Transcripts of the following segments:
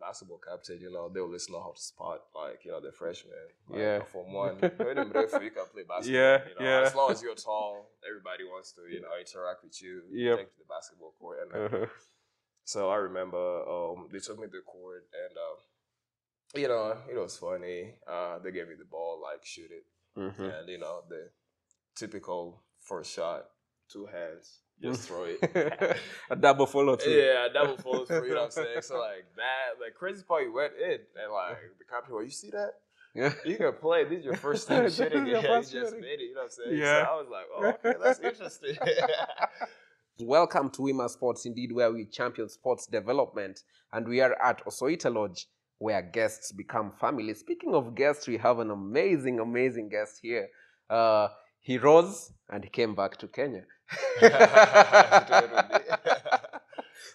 basketball captain, they always know how to spot, the freshmen. Yeah. From one, you can play basketball. Yeah. As long as you're tall, everybody wants to, interact with you. Yep. Take to the basketball court. And so I remember they took me to the court, and it was funny. They gave me the ball, shoot it, and the typical first shot, 2 hands. Just throw it. A double follow through. Yeah, a double follow through, you know what I'm saying? So, that, crazy part, you went in, and, the captain, you see that? Yeah. You can play. This is your first time shooting. You just made it, you know what I'm saying? Yeah. So, I was like, oh, okay, that's interesting. Welcome to Wima Sports, indeed, where we champion sports development. And we are at Osoita Lodge, where guests become family. Speaking of guests, we have an amazing, amazing guest here. He rose and he came back to Kenya.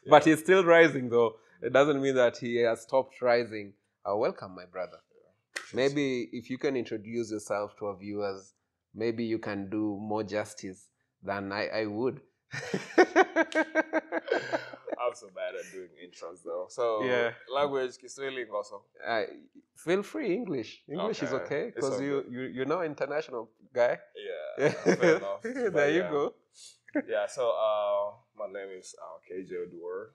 But he's still rising, though. It doesn't mean that he has stopped rising. Welcome, my brother. Maybe if you can introduce yourself to our viewers, maybe you can do more justice than I would. I'm so bad at doing intros, though. So, language, Kiswahili also. Feel free, English. English is okay, because you're now an international guy. Yeah, fair enough. There you go. Yeah, so my name is KJ Oduor.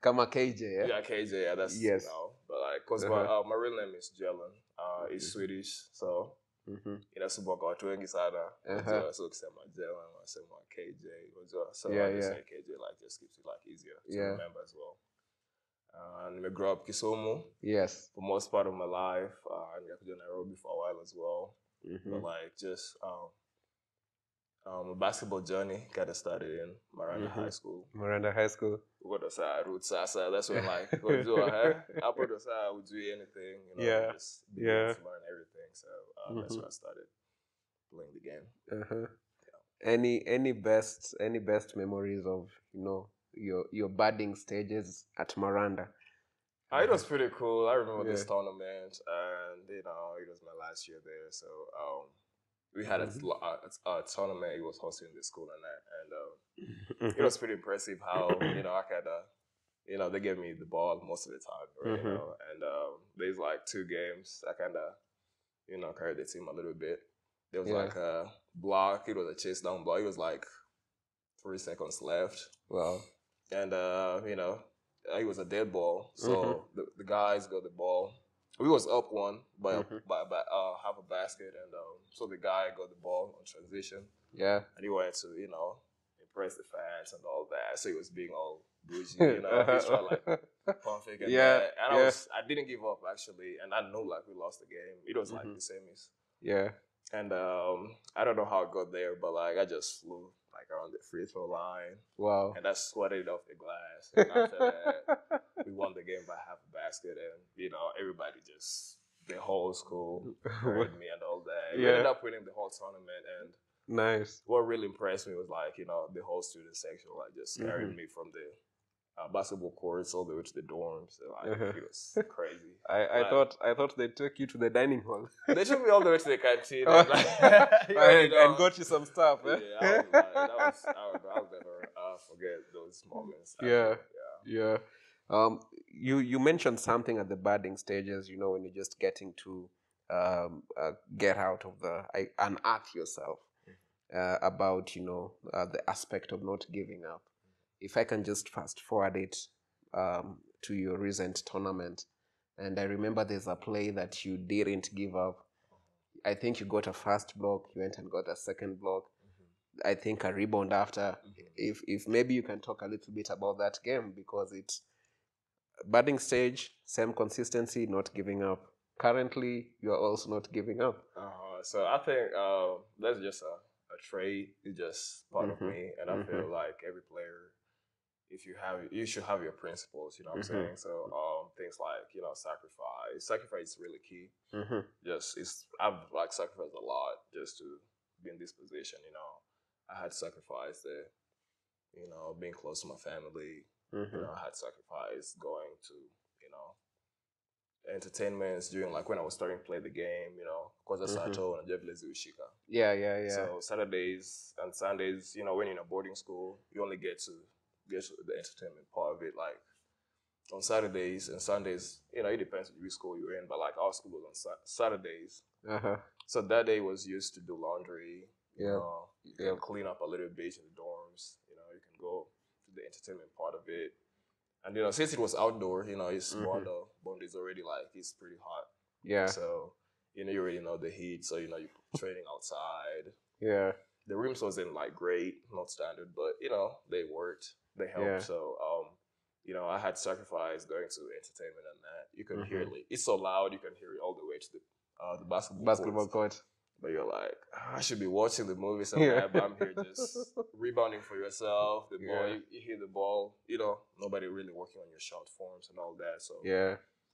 Kama KJ, yeah? Yeah, KJ, yeah, that's, yes. But because my real name is Jelen. It's Swedish, so inasumbuka watu wengi sana. So ukisema Jelen, unasema KJ, so I just say KJ, just keeps it easier to remember as well. And I grew up Kisumu. Yes. For most part of my life. And I was in Nairobi for a while as well. But just a basketball journey kind of started in Miranda High School. Miranda High School. What was that? Root Sasa. That's when go do Upper Dosa would do anything. Just begin to learn everything. So that's when I started playing the game. Any best memories of your budding stages at Miranda? It was pretty cool. I remember this tournament, and it was my last year there. So we had a tournament. It was hosting the school and it was pretty impressive how I could they gave me the ball most of the time, right? And there's 2 games I kind of carried the team a little bit. There was a block. It was a chase down block. It was 3 seconds left. Wow. And it was a dead ball. So the guys got the ball. We was up 1 by half a basket, and so the guy got the ball on transition. Yeah. And he wanted to impress the fans and all that. So he was being all bougie, He's trying perfect and that. And I didn't give up actually, and I know we lost the game. It was the semis. Yeah. And I don't know how it got there, but I just flew around the free throw line. Wow. And that swatted off the glass. And after that, we won the game by half a basket, and everybody the whole school heard me and all that. We ended up winning the whole tournament, and nice. What really impressed me was the whole student section just carried me from the basketball courts all the way to the dorms. So it was crazy. I thought they took you to the dining hall. They took me all the way to the canteen and got you some stuff. Yeah, I'll never forget those moments. Yeah. You mentioned something at the budding stages. When you're just getting to get out of unearth yourself about the aspect of not giving up. If I can just fast forward it to your recent tournament, and I remember there's a play that you didn't give up. I think you got a first block, you went and got a second block. I think a rebound after. If maybe you can talk a little bit about that game, because it's budding stage, same consistency, not giving up. Currently, you are also not giving up. So I think that's just a trait. It's just part of me, and I feel like every player, you should have your principles, you know what I'm saying? So things sacrifice. Sacrifice is really key. I've sacrificed a lot just to be in this position, I had sacrificed being close to my family. I had sacrificed going to, entertainments during when I was starting to play the game, because I Sato and Jevlezi Ushika. Yeah. So Saturdays and Sundays, when you're in a boarding school, you only get to get to the entertainment part of it. Like on Saturdays and Sundays, it depends on which school you're in, but like our school was on Saturdays. So that day was used to do laundry. You can clean up a little bit in the dorms. You can go to the entertainment part of it. And since it was outdoor, it's Bondo is already like it's pretty hot. Yeah. So you already know the heat. So you're training outside. Yeah. The rooms wasn't like great, not standard, but they worked. They helped. Yeah. So I had sacrificed going to entertainment and that. You can hear it. It's so loud, you can hear it all the way to the basketball court. But you're like, I should be watching the movies and that, but I'm here just rebounding for yourself. The ball, you hear the ball, nobody really working on your shot forms and all that. So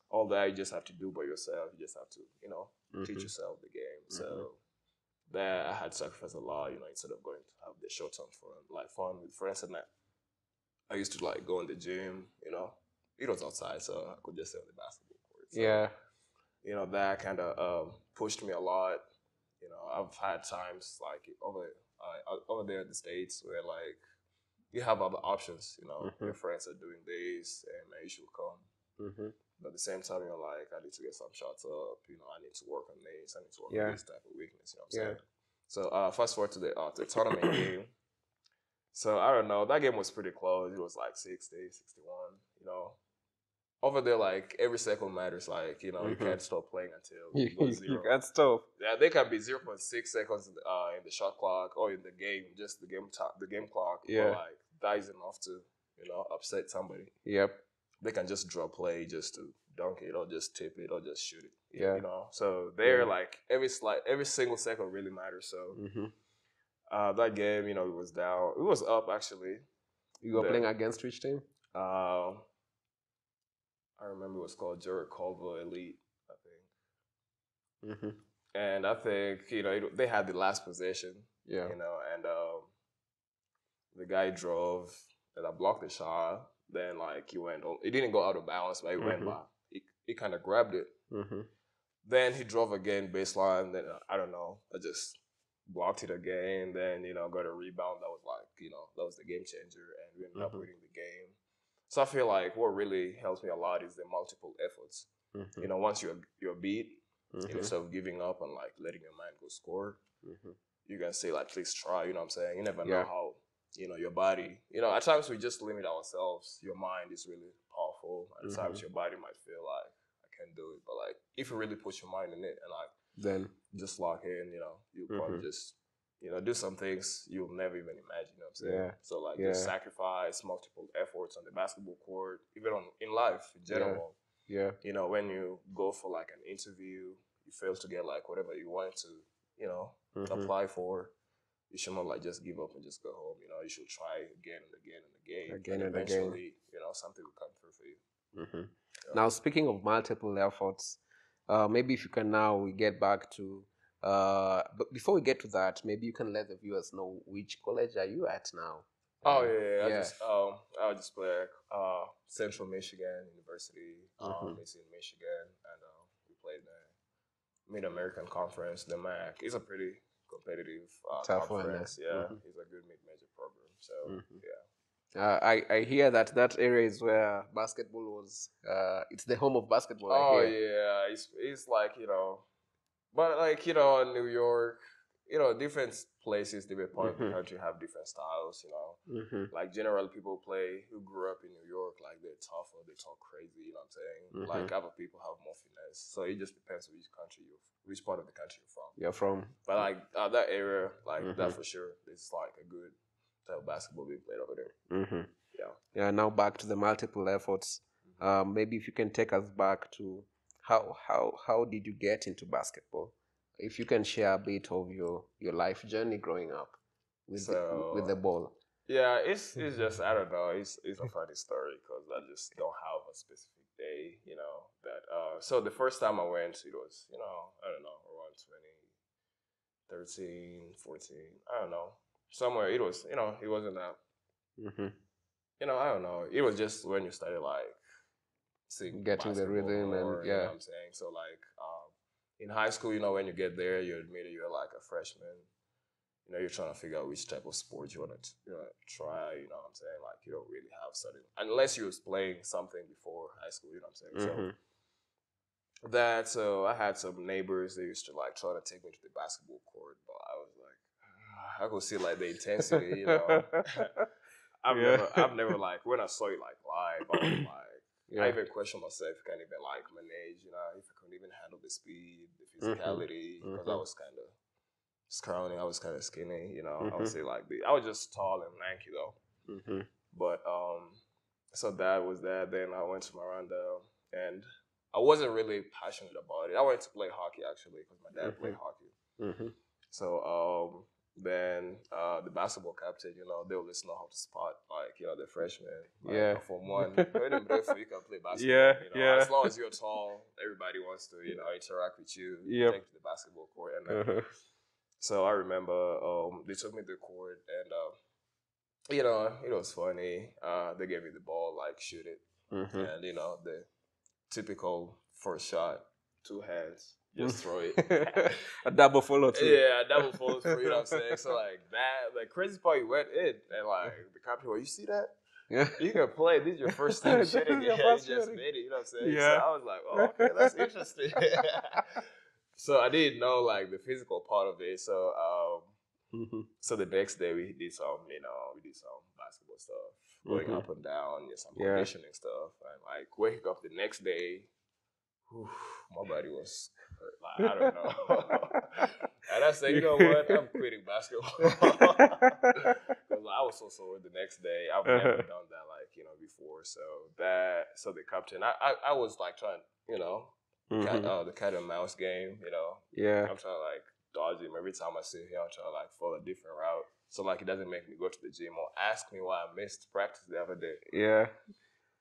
all that you just have to do by yourself. You just have to, teach yourself the game. So that I had sacrificed a lot, instead of going to have the short-term fun with friends and that. I used to like go in the gym, it was outside, so I could just stay on the basketball court. So, that kind of pushed me a lot. I've had times like over there in the States where like you have other options. Your friends are doing this, and man, you should come. But at the same time, you're like, I need to get some shots up. I need to work on this. I need to work on this type of weakness. You know what I'm saying? So fast forward to the tournament game. So I don't know. That game was pretty close. It was like 60, 61. Over there, like every second matters. Like you can't stop playing until it goes 0. You can't stop. Yeah, they can be 0.6 seconds in the shot clock or in the game, just the game clock. Yeah. But like that is enough to upset somebody. Yep. They can just draw play just to dunk it or just tip it or just shoot it. Yeah. So they're like every single second really matters. So that game, it was down. It was up actually. You were playing against which team? I remember it was called Jared Culver Elite, I think. And I think they had the last possession. Yeah. And the guy drove and I blocked the shot. Then like he went on. It didn't go out of bounds, but he went by. He kind of grabbed it. Then he drove again baseline. Then I don't know. I just blocked it again. Then got a rebound. That was like that was the game changer, and we ended up winning the game. So I feel like what really helps me a lot is the multiple efforts. Once you're beat, instead of giving up and like letting your mind go score, you can say like, please try. You know what I'm saying? You never know how your body. At times we just limit ourselves. Your mind is really powerful. At times your body might feel like I can't do it, but like if you really put your mind in it and like then just lock in, you'll probably just do some things you'll never even imagine. You know what I'm saying? Yeah. So like just sacrifice multiple efforts on the basketball court, even in life in general. Yeah. When you go for like an interview, you fail to get like whatever you want to, apply for. You should not like just give up and just go home. You should try again and again and again. And eventually, something will come through for you. Now, speaking of multiple efforts, maybe if you can now we get back to. But before we get to that, maybe you can let the viewers know which college are you at now. Oh yeah. I just play Central Michigan University. It's in Michigan, and we played the Mid-American Conference, the MAC. It's a pretty competitive tough conference. One, yeah. It's a good mid-major program. So yeah. I hear that area is where basketball was. It's the home of basketball. Oh yeah, it's like but like New York, different places, different parts of the country have different styles. Like generally people who grew up in New York, like they're tougher, they talk crazy. You know what I'm saying? Like other people have more finesse. So it just depends on which part of the country you're from. But like that area, like that for sure, it's like a good type of basketball being played over there. Yeah. Now back to the multiple efforts. Maybe if you can take us back to how did you get into basketball? If you can share a bit of your life journey growing up with the ball. Yeah, it's just I don't know. It's a funny story because I just don't have a specific day. That. So the first time I went, it was I don't know, around 2013, 14. I don't know, somewhere. It was it wasn't that. I don't know. It was just when you started like getting the rhythm more, you know what I'm saying? So like in high school, when you get there, you're admitted you're like a freshman. you're trying to figure out which type of sport you want to try. You know what I'm saying? Like, you don't really have certain, unless you was playing something before high school. You know what I'm saying? So I had some neighbors. They used to like try to take me to the basketball court, but I was like, I could see like the intensity. I've never like when I saw it like live, I was like, I even questioned myself, can't even like manage, if I couldn't even handle the speed, the physicality, because I was kind of scrawny, I was kind of skinny, I would say like I was just tall and lanky though. But so that was that. Then I went to Miranda, and I wasn't really passionate about it. I wanted to play hockey actually because my dad played hockey. So then the basketball captain, they always know how to spot like the freshmen. Like, Form 1, you can play basketball. As long as you're tall, everybody wants to interact with you. Take to the basketball court, and so I remember they took me to the court, and it was funny. They gave me the ball, like shoot it, and the typical first shot, 2 hands, just throw it. A double follow through. Yeah, a double follow through, you know what I'm saying? So like that, the crazy part, you went in, and like the captain, you see that? Yeah. You can play. This is your first time shooting. You just made it, you know what I'm saying? Yeah. So I was like, oh, okay, that's interesting. So I didn't know like the physical part of it. So so the next day we did some basketball stuff, going up and down, some conditioning stuff, and like waking up the next day, my body was hurt. Like, I don't know. And I said, you know what? I'm quitting basketball because I was so sore the next day. I've never done that before. So the captain, I was like trying, the cat and mouse game. I'm trying to like dodge him every time I see him. I'm trying to like follow a different route, so like it doesn't make me go to the gym or ask me why I missed practice the other day. Yeah.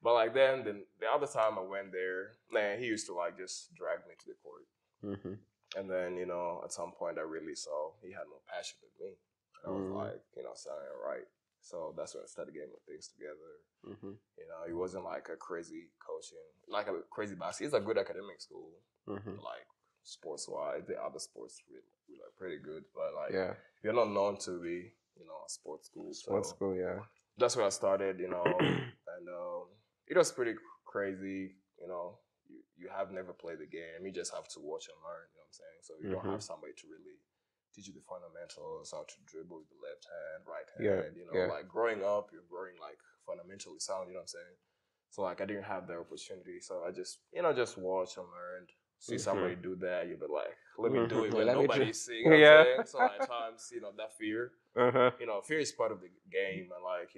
But like then the other time I went there, man, he used to like just drag me to the court. And then at some point I really saw he had no passion with me. And I was like, something right. So that's when I started getting my things together. He wasn't like a crazy coaching, like a crazy basketball. It's a good academic school, like sports wise. The other sports really pretty good, but like you're not known to be a sports school. That's where I started, and it was pretty crazy. You have never played the game. You just have to watch and learn. You know what I'm saying? So you don't have somebody to really teach you the fundamentals, how to dribble with the left hand, right hand. Like growing up, you're growing like fundamentally sound. You know what I'm saying? So like I didn't have that opportunity. So I just just watch and learn. See somebody do that, you'll be like, let me do it when nobody's seeing. You know what I'm saying? So at times, that fear. Fear is part of the game, and like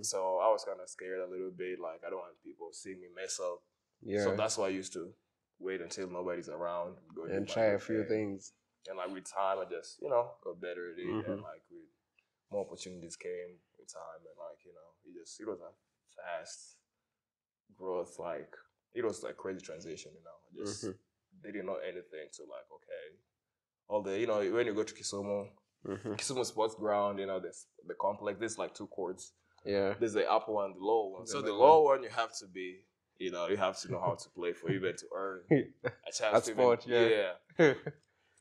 so I was kind of scared a little bit. Like I don't want people seeing me mess up. So that's why I used to wait until nobody's around and try a few things. And like with time, I just got better at it, and like with more opportunities came with time, and like it was a fast growth. Like it was like crazy transition. I just didn't know anything to like all the when you go to Kisumu. Kisumu Sports Ground, there's the complex. There's like 2 courts. Yeah. There's the upper one, the lower one. So the lower one, you have to be, you have to know how to play for even to earn a chance to sport, yeah.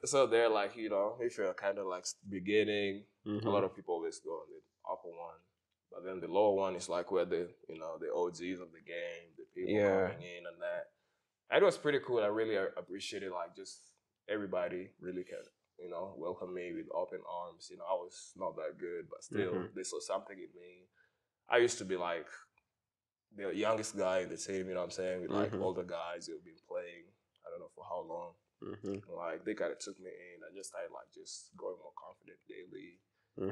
So they're like, if you're kind of like beginning, a lot of people always go on the upper one. But then the lower one is like where the, the OGs of the game, the people coming in and that. And it was pretty cool. I really appreciated like just everybody really can welcome me with open arms. I was not that good, but still, they saw something in me. I used to be like the youngest guy in the team, you know what I'm saying, with like older guys who've been playing, I don't know for how long. Like they kind of took me in. I just started like just growing more confident daily.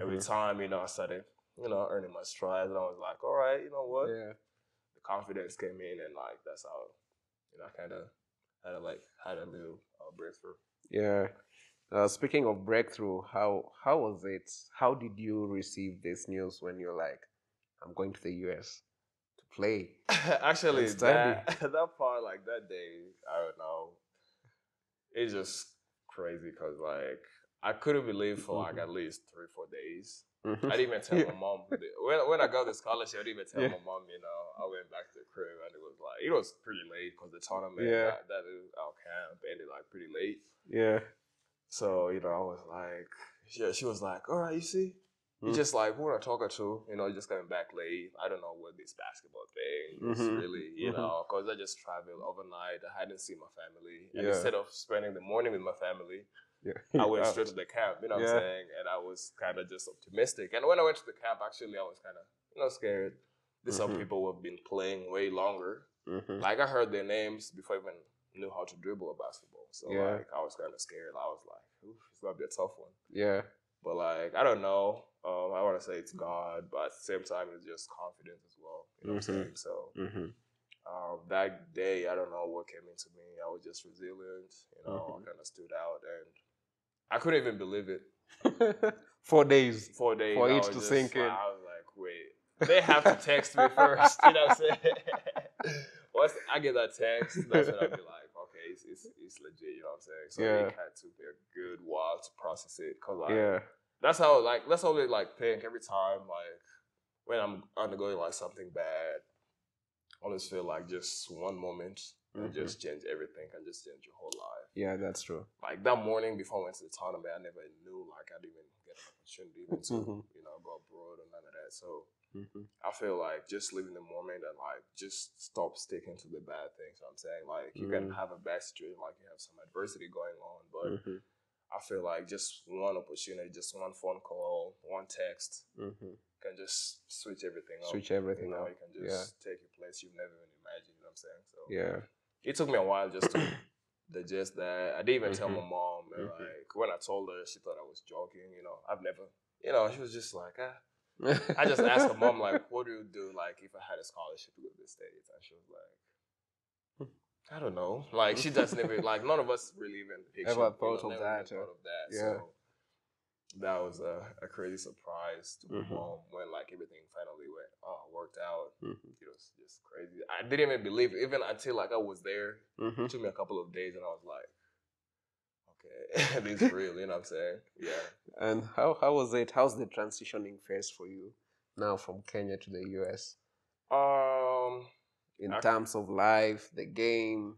Every time, I started, earning my strides, and I was like, all right, you know what? Yeah. The confidence came in, and like that's how, I kind of had a little breakthrough. Yeah. Speaking of breakthrough, how was it? How did you receive this news when you're like, I'm going to the U.S. to play? Actually, that part, like that day, I don't know. It's just crazy because like I couldn't believe for like at least 3-4 days. I didn't even tell my mom. When I got the scholarship, I didn't even tell my mom. I went back to the crib, and it was pretty late because the tournament that our camp ended like pretty late. Yeah. So I was like, she was like, all right, you see, it's just like who I talking to, just coming back late. I don't know what this basketball thing is really, because I just traveled overnight. I hadn't seen my family, and instead of spending the morning with my family, I went straight to the camp. You know what I'm saying? And I was kind of just optimistic. And when I went to the camp, actually, I was kind of scared. There's some people who have been playing way longer. Like I heard their names before I even knew how to dribble a basketball. So like I was kind of scared. I was like, oof, it's gonna be a tough one. Yeah. But like I don't know. I want to say it's God, but at the same time, it's just confidence as well. You know what I'm saying? So that day, I don't know what came into me. I was just resilient. I kind of stood out, and I couldn't even believe it. 4 days. 4 days. For it to sink in. I was like, wait. They have to text me first. You know what I'm saying? Once I get that text, that's when I'll be like, okay, it's legit. You know what I'm saying? So it had to be a good while to process it, cause like that's how they like think every time like when I'm undergoing like something bad. I always feel like just one moment can just change everything, can just change your whole life. Yeah, that's true. Like that morning before I went to the tournament, I never knew like I'd even get an opportunity even to go abroad or none of that. So I feel like just live in the moment and like just stop sticking to the bad things. You know what I'm saying, like you can have a bad situation, like you have some adversity going on, but I feel like just one opportunity, just one phone call, one text can just switch everything up. You can just take your place you've never even imagined. You know what I'm saying? So it took me a while just to digest that. I didn't even tell my mom, and like when I told her, she thought I was joking. I've never, she was just like, I just asked her mom, like, what do you do, like, if I had a scholarship to go to the States? And she was like, I don't know. Like, she just never, like, none of us really even ever thought of that. So that was a crazy surprise to my mom when, like, everything finally worked out. It was just crazy. I didn't even believe it, even until, like, I was there. It took me a couple of days, and I was like, okay, this is real, you know what I'm saying? Yeah. And how was it? How's the transitioning phase for you now from Kenya to the US? In terms of life, the game.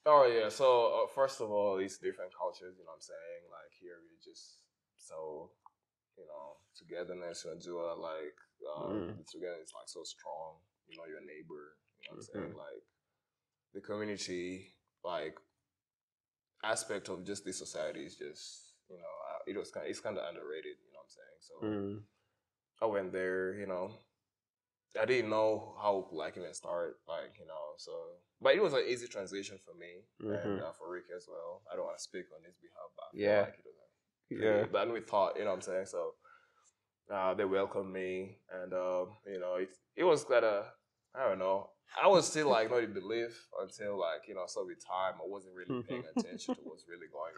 Oh yeah. So first of all, it's different cultures. You know what I'm saying? Like here, we're just so togetherness. Like the togetherness is like so strong. Your neighbor. You know what I'm saying? Like the community, like aspect of just this society is just it's kind of underrated. You know what I'm saying? So I went there. I didn't know how like even start so but it was an easy transition for me and for Rick as well. I don't want to speak on his behalf, but I feel like it was but we thought, you know what I'm saying? So they welcomed me, and it was kind of, I don't know, I was still like not in belief until like so with time I wasn't really paying attention to what's really going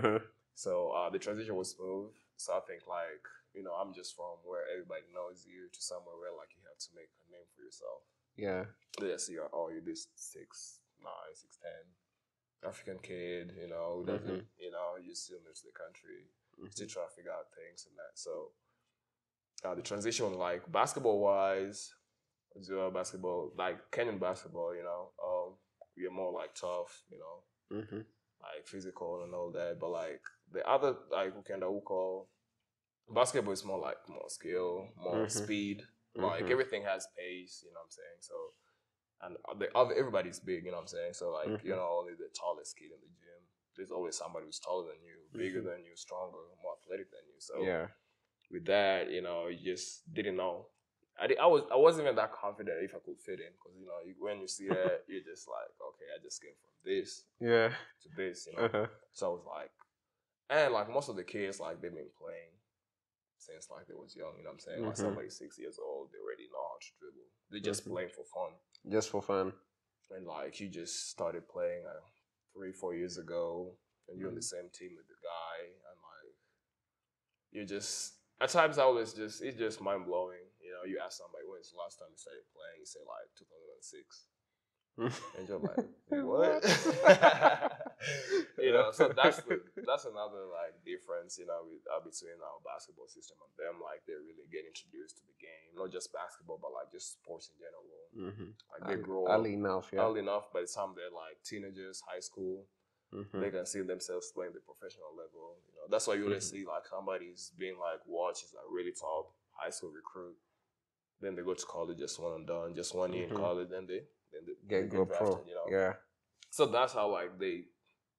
on. So the transition was smooth. So I think like I'm just from where everybody knows you to somewhere where like you have to make a name for yourself. Yeah. They see you're this 6'9", 6'10" African kid, who doesn't, you still new to the country, still trying to figure out things and that. So the transition, like basketball wise, basketball, like Kenyan basketball, we are more like tough, like physical and all that. But like the other, like we call basketball is more skill, more speed. Like everything has pace, you know what I'm saying? So, and everybody's big, you know what I'm saying? So like you're not only the tallest kid in the gym. There's always somebody who's taller than you, bigger than you, stronger, more athletic than you. So with that, you just didn't know. I wasn't even that confident if I could fit in, because when you see that, you're just like, okay, I just came from this to this, So I was like, and like most of the kids, like they've been playing since like they was young, you know what I'm saying? Like somebody 6 years old, they already know how to dribble. They just playing for fun. Just for fun. And like you just started playing 3-4 years ago, and you're on the same team with the guy, and like you just at times it's just mind blowing. You ask somebody when's the last time you started playing, you say like 2006. And you're like, what? So that's another like difference, between our basketball system and them. Like they really get introduced to the game, not just basketball, but like just sports in general. Like they grow early enough, early enough. By the time they're like teenagers, high school, they can see themselves playing the professional level. You know, that's why you always see like somebody's being like watched is like really top high school recruit. Then they go to college, just one and done, just 1 year in college, then they Get get drafted. pro. You know, Yeah. so that's how like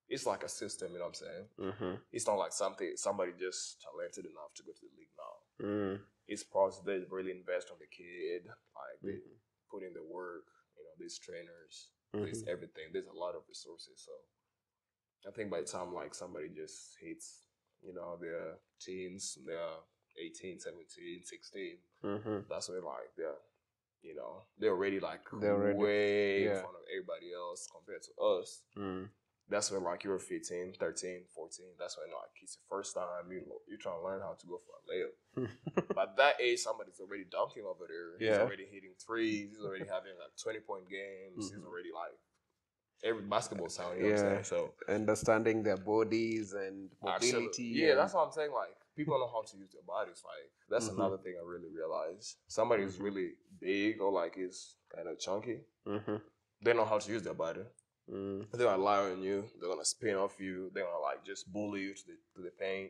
it's like a system. You know what I'm saying? It's not like somebody just talented enough to go to the league now. It's process they really invest on the kid, like they put in the work. You know, these trainers, this everything. There's a lot of resources. So I think by the time like somebody just hits, you know, their teens, they're 18, 17, 16, that's when like they're already like way in front of everybody else compared to us. That's when like you're 15, 13, 14. That's when like it's the first time you're trying to learn how to go for a layup. By that age, somebody's already dunking over there. He's already hitting threes. He's already having like 20-point games. He's already like every basketball sound. You know what I'm saying? So understanding their bodies and mobility. That's what I'm saying. Like people know how to use their bodies. Like that's another thing I really realized. Somebody who's really big or like is kind of chunky, they know how to use their body. They're gonna lie on you. They're gonna spin off you. They're gonna like just bully you to the paint.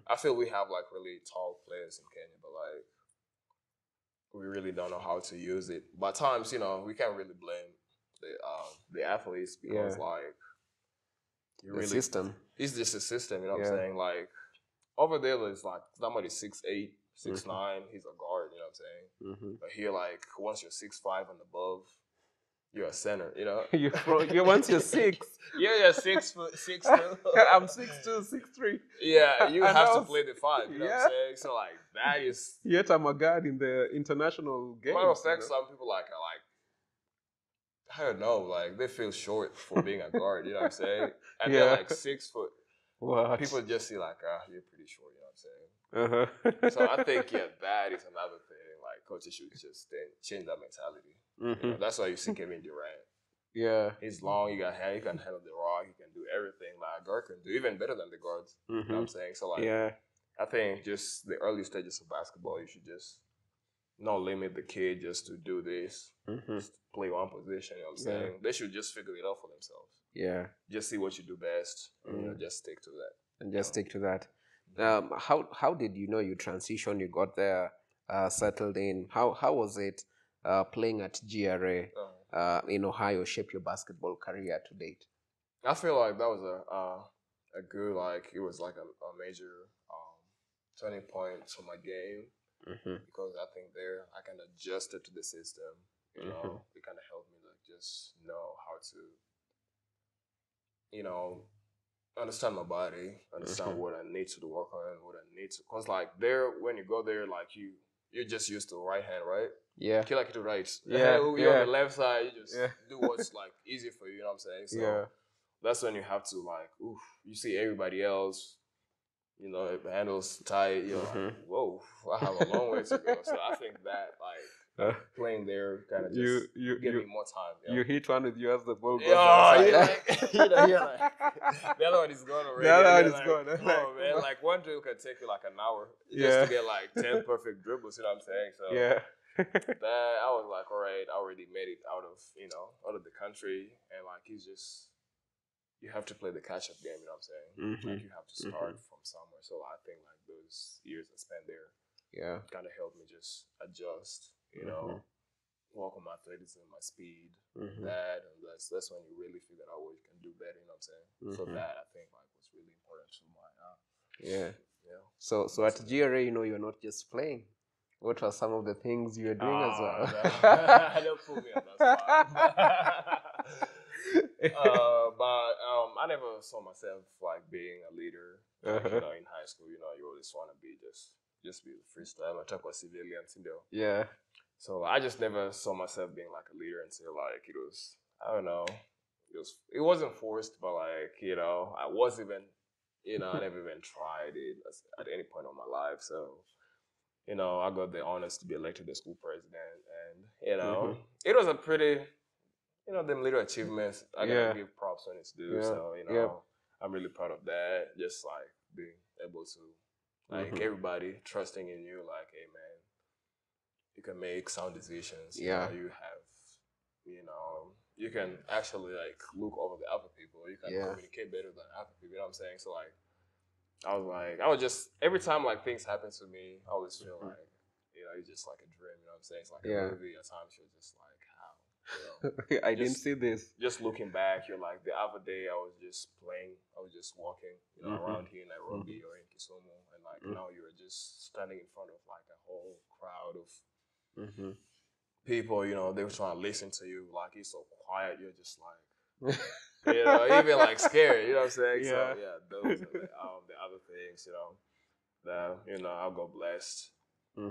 I feel we have like really tall players in Kenya, but like we really don't know how to use it. By times, you know, we can't really blame the athletes because like the system. It's just a system. You know what I'm saying? Like over there, there's like somebody 6'8", 6'9", he's a guard. You know what I'm saying? But here, like once you're 6'5" and above, you're a center, you know. you once you're 6. Yeah, 6 foot, 6'2". I'm 6'2", 6'3". Yeah, you have to play the 5. You know what I'm saying? So like that is. Yet I'm a guard in the international games. Matter of fact, some people are like I don't know, like they feel short for being a guard. You know what I'm saying? And they're like 6 foot. What? People just see like, you're pretty short. You know what I'm saying? So I think that is another thing. Like coaches should just change that mentality. You know, that's why you see Kevin Durant. Yeah. He's long, he got hand, he can handle the rock, he can do everything like a guard can do, even better than the guards. You know what I'm saying? So like I think just the early stages of basketball, you should just not limit the kid just to do this, just play one position, you know what I'm saying? They should just figure it out for themselves. Yeah. Just see what you do best and you know, just stick to that. And just stick to that. How did you know you transitioned, you got there, settled in? How was it playing at GRA in Ohio shape your basketball career to date? I feel like that was a good, like, it was like a major turning point to my game because I think there I kind of adjusted to the system. You know, it kind of helped me like just know how to, you know, understand my body, understand what I need to work on, what I need to, cause like there when you go there, like you're just used to right hand, right? Yeah. You like it to right. Yeah. You're on the left side, you just do what's like easy for you. You know what I'm saying? So that's when you have to like, you see everybody else, you know, it handles tight. You're like, whoa, I have a long way to go. So I think that like playing there kind of just give me more time. You know? You hit one with you as the ball goes outside. You're like, the other one is gone already. The other one is like, gone. Oh man, like one dribble can take you like an hour just to get like 10 perfect dribbles. You know what I'm saying? So that I was like, all right, I already made it out of the country, and like it's just you have to play the catch-up game. You know what I'm saying? Like you have to start from somewhere. So I think like those years I spent there, kind of helped me just adjust. You know, work on my athleticism, my speed, and that's when you really figure out what you can do better. You know what I'm saying? So that I think like was really important to my So at GRA, you know, you're not just playing. What were some of the things you were doing as well? Don't put me on that spot. But I never saw myself like being a leader. Like, you know, in high school, you know, you always want to be just be the freestyle. I talk about civilians, you know. Yeah. So I just never saw myself being like a leader until like it was, I don't know, it wasn't forced, but like, you know, I wasn't even, you know, I never even tried it at any point in my life. So, you know, I got the honors to be elected the school president, and you know, it was a pretty, you know, them little achievements. I gotta give props when it's due. So, you know, I'm really proud of that. Just like being able to, like everybody trusting in you, like, hey man, you can make sound decisions. You know, you have, you know, you can actually like look over the other people people. You can communicate better than half the people. You know what I'm saying? So like, I was just every time like things happen to me, I always feel like, it's just like a dream. You know what I'm saying? It's like a movie. At times you're just like, how? I didn't see this. Just looking back, you're like, the other day I was just playing. I was just walking, around here in Nairobi or in Kisumu, and like now you're just standing in front of like a whole crowd of people. They were trying to listen to you. Like it's so quiet. You're just like. Even like scared, you know what I'm saying? Yeah. So those are the other things, that I'll go blessed, to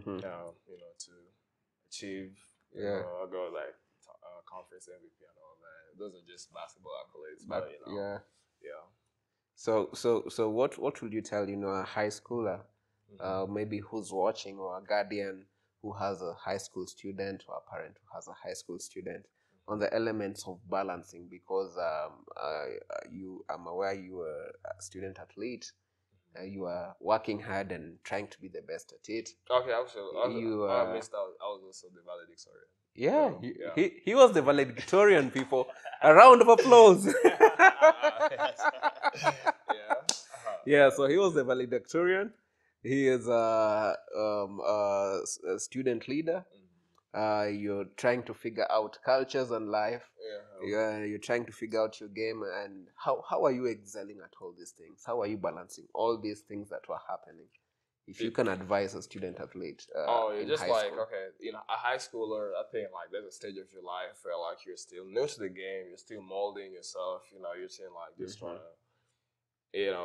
achieve. I'll go like conference MVP and all that. Those are just basketball accolades, but So what would you tell a high schooler, maybe who's watching, or a guardian who has a high school student, or a parent who has a high school student, on the elements of balancing? Because I'm aware you are a student athlete. You are working hard and trying to be the best at it. Okay, absolutely. I missed out. I was also the valedictorian. Yeah, he was the valedictorian, people. A round of applause. So he was the valedictorian. He is a student leader. You're trying to figure out cultures and life. You're trying to figure out your game, and how are you excelling at all these things? How are you balancing all these things that were happening? If you can advise a student athlete, just like school. Okay, a high schooler, I think like there's a stage of your life where like you're still new to the game, you're still molding yourself. You're still like just trying to.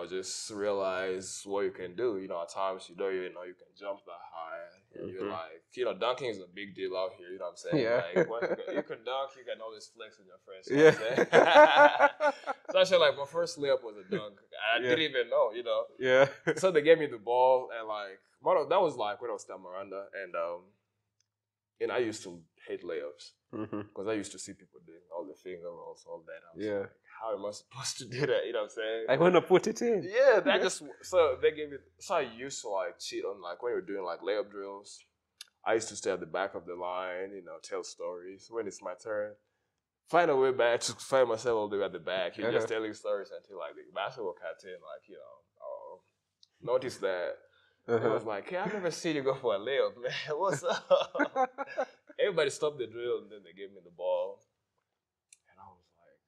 Just realize what you can do. At times, you can jump that high. And you're like, dunking is a big deal out here. You know what I'm saying? Yeah. Like, once you can dunk, you can always flex with your friends. You know what I'm saying? So actually, like, my first layup was a dunk. I didn't even know, Yeah. So they gave me the ball, and like, that was like when I was at Miranda, and I used to hate layups because I used to see people doing all the finger rolls, all that. I was like, how am I supposed to do that? You know what I'm saying? I want to put it in. Yeah, so they gave it. So I used to like cheat on like when we were doing like layup drills. I used to stay at the back of the line, tell stories. When it's my turn, find a way back to find myself all the way at the back. You're just telling stories until like the basketball captain, like noticed that. It was like, hey, I've never seen you go for a layup, man. What's up? Everybody stopped the drill, and then they gave me the ball. And I was like,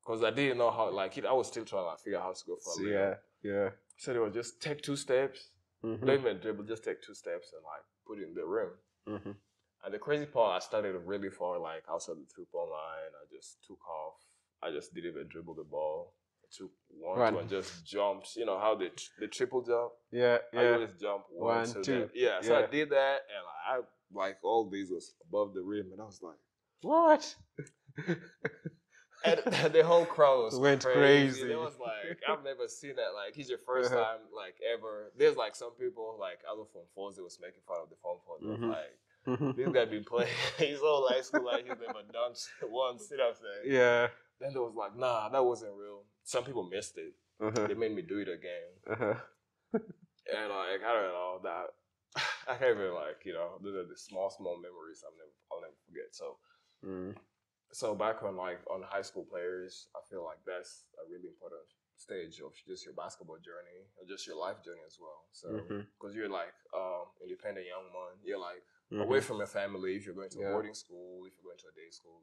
because I didn't know how, like, I was still trying to figure out how to go for a layup. Yeah. So they would just take 2 steps, don't even dribble, just take 2 steps and, like, put it in the rim. And the crazy part, I started really far, like, outside the 3-point line. I just took off. I just didn't even dribble the ball. Took 1, 2, and just jumped. You know how the triple jump? Yeah. I always jump 1, 2. Yeah, so I did that, and I like all these was above the rim, and I was like, what? And the whole crowd went crazy. It was like, I've never seen that. Like, it's your first time, like, ever. There's like some people, like other Form 4s, that was making fun of the Form 4s. Like, this guy been playing his whole high school, like he's never dunked once. You know what I'm saying? Yeah. Then there was like, nah, that wasn't real. Some people missed it. They made me do it again. And like, I don't know, that I can't even like, those are the small memories I'll never forget. So back on high school players, I feel like that's a really important stage of just your basketball journey or just your life journey as well. So because you're like independent young man, you're like away from your family if you're going to boarding school, if you're going to a day school,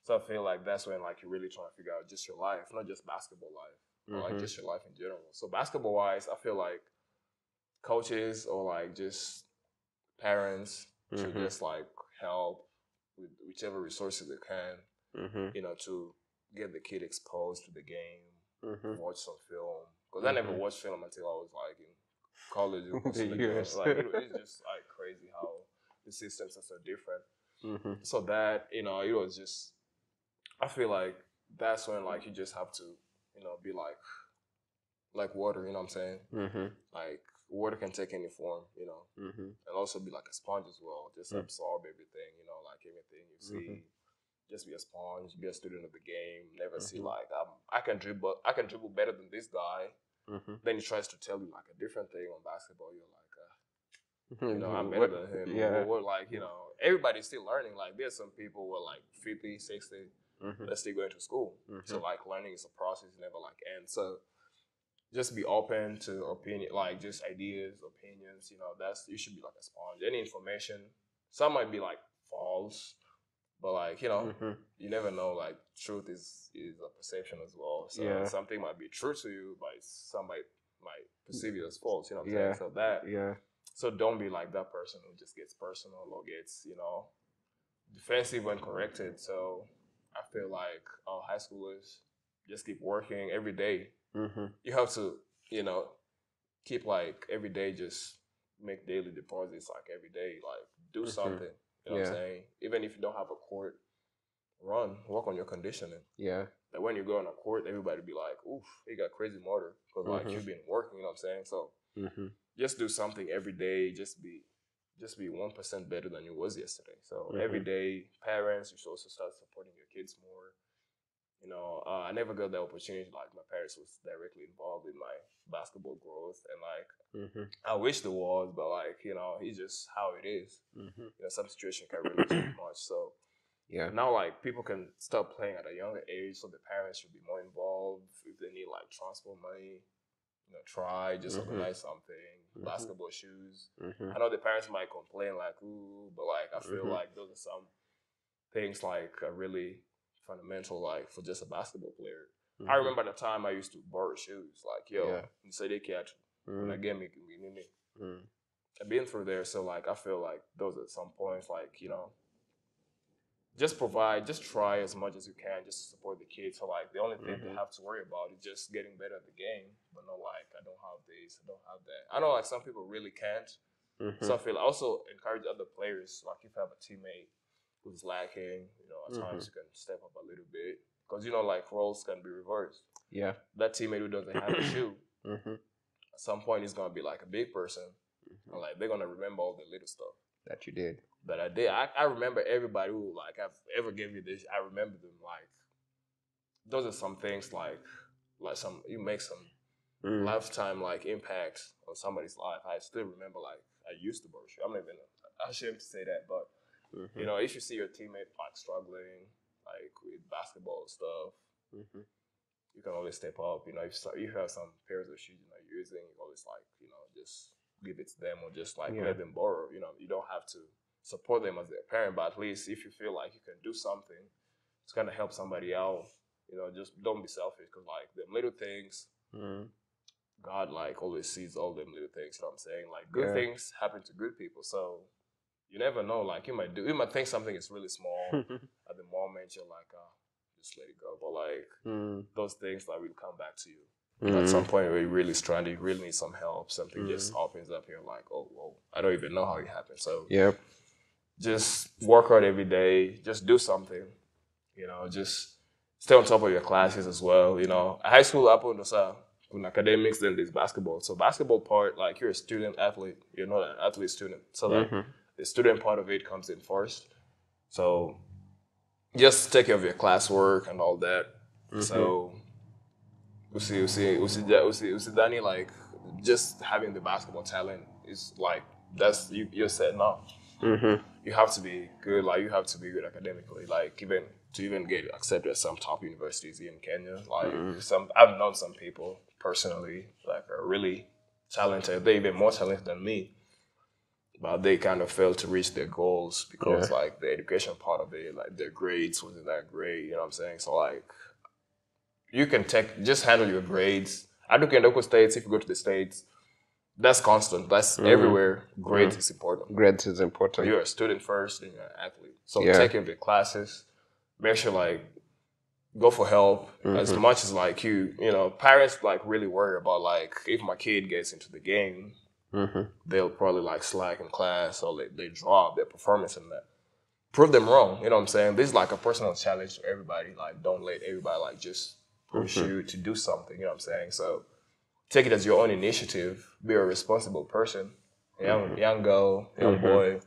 So I feel like that's when like you're really trying to figure out just your life, not just basketball life, or like just your life in general. So basketball wise, I feel like coaches or like just parents should just like help with whichever resources they can, to get the kid exposed to the game, watch some film. Because I never watched film until I was like in college. Like it's just like crazy how the systems are so different. So that it was just, I feel like that's when like you just have to be like water. You know what I'm saying? Like water can take any form, and also be like a sponge as well. Just absorb everything, like everything you see. Just be a sponge, be a student of the game. Never see like I can dribble better than this guy. Then he tries to tell you like a different thing on basketball. You're like, I'm better than him. Yeah. We're like, everybody's still learning. Like there's some people who are like 50, 60. let's still going to school. So like learning is a process, never like ends. So just be open to opinion, like just ideas, opinions. You know, you should be like a sponge. Any information, some might be like false, but like you never know. Like truth is a perception as well. So something might be true to you, but somebody might perceive it as false. You know what I'm saying? So don't be like that person who just gets personal or gets defensive when corrected. So I feel like high schoolers just keep working every day. You have to, keep like every day, just make daily deposits like every day, like do something. You know what I'm saying? Even if you don't have a court, work on your conditioning. Yeah. That when you go on a court, everybody be like, oof, he got crazy motor. Because like you've been working, you know what I'm saying? So just do something every day, just be 1% better than you was yesterday. So every day, parents, you should also start supporting your kids more. I never got the opportunity. Like my parents was directly involved in my basketball growth, and like I wish there was, but like it's just how it is. Some situation can really change much. So now like people can start playing at a younger age, so the parents should be more involved. If they need like transport money, try just organize something. Basketball shoes. I know the parents might complain like, ooh, but like I feel like those are some things like are really fundamental, like for just a basketball player. I remember the time I used to borrow shoes, like you say they catch when I get me. I've been through there, so like I feel like those are some points, like just try as much as you can, just to support the kids. So like the only thing they have to worry about is just getting better at the game, but not like I don't have this, I don't have that. I know like some people really can't. So I feel also encourage other players, like if you have a teammate who's lacking, at times you can step up a little bit, because like roles can be reversed. Yeah, that teammate who doesn't have a shoe, at some point is gonna be like a big person, and like they're gonna remember all the little stuff that you did. That I did. I remember everybody who like I've ever given you this. I remember them. Like those are some things like you make some lifetime like impact on somebody's life. I still remember like I used to borrow shoe. I'm not even ashamed to say that, but if you see your teammate like struggling like with basketball stuff, you can always step up. If you have some pairs of shoes you're not using, you always like just give it to them, or just like let them borrow. You don't have to support them as their parent, but at least if you feel like you can do something, it's gonna help somebody out. Just don't be selfish, because like them little things, God like always sees all them little things. You know what I'm saying? Like good things happen to good people, so you never know. Like you might think something is really small at the moment. You're like, just let it go. But like those things like will come back to you. At some point where you're really stranded, you really need some help. Something just opens up. You're like, oh, whoa, I don't even know how it happened. So just work hard every day. Just do something. Just stay on top of your classes as well. High school up on with academics, then there's basketball. So basketball part, like you're a student athlete. You're not an athlete student. So like the student part of it comes in first. So just take care of your classwork and all that. So Danny, like just having the basketball talent is like you're set now. You have to be good. Like you have to be good academically. Like even to get accepted at some top universities here in Kenya. Like I've known some people personally like are really talented. They're even more talented than me, but they kind of failed to reach their goals because like the education part of it, like their grades wasn't that great. You know what I'm saying? So like you can just handle your grades. I look in local states. If you go to the states, that's constant. That's everywhere. Grades is important. Grades is important. You're a student first, and you're an athlete. So take your classes. Make sure like go for help as much as like parents like really worry about like if my kid gets into the game, they'll probably like slack in class or they drop their performance in that. Prove them wrong. You know what I'm saying? This is like a personal challenge to everybody. Like don't let everybody like just push you to do something. You know what I'm saying? So take it as your own initiative. Be a responsible person. Young girl, young boy.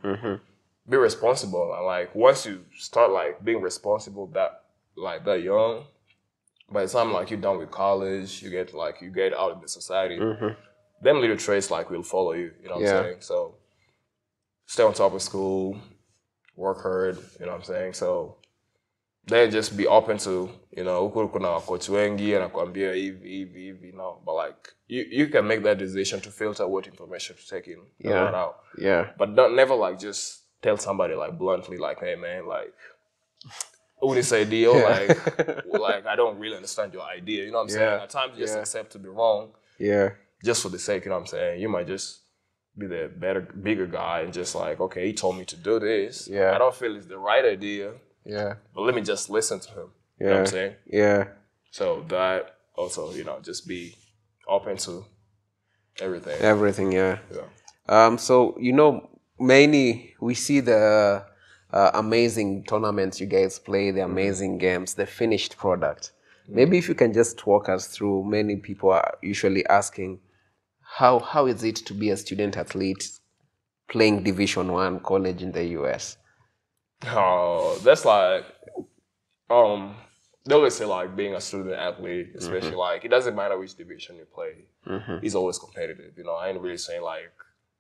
Be responsible. And like once you start like being responsible that young, by the time like you're done with college, you get out of the society, them little traits like will follow you. You know what I'm saying? So stay on top of school, work hard. You know what I'm saying? So then just be open to, huku kuna coach wengi anakuambia hivi, but like you can make that decision to filter what information to take in and not out. Yeah. But don't never like just tell somebody like bluntly like, hey man, like with this idea, like I don't really understand your idea. You know what I'm saying? At times you just accept to be wrong. Yeah. Just for the sake, you know what I'm saying? You might just be the bigger guy and just like, okay, he told me to do this. Yeah. I don't feel it's the right idea. Yeah. But let me just listen to him. Yeah. You know what I'm saying? Yeah. So that also, just be open to everything. Everything, yeah. So, mainly we see the amazing tournaments you guys play, the amazing games, the finished product. Maybe if you can just walk us through, many people are usually asking, how is it to be a student athlete playing Division I college in the U.S.? Oh, that's like, they always say like being a student athlete, especially like, it doesn't matter which division you play, it's always competitive. I ain't really saying like,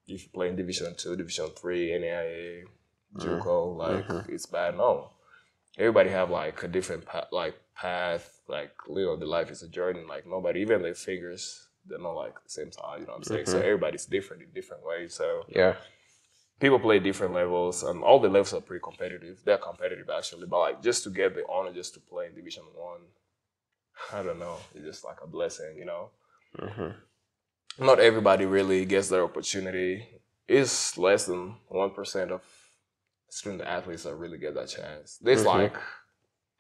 if you play in Division II, Division III, NAIA, JUCO, like it's bad. No, everybody have like a different path, like the life is a journey. Like nobody, even their fingers, they're not like the same time. You know what I'm saying? So everybody's different in different ways. So people play different levels, and all the levels are pretty competitive. They're competitive actually, but like just to get the honor, just to play in Division I don't know, it's just like a blessing. Not everybody really gets their opportunity. It's less than 1% of student athletes that really get that chance. There's like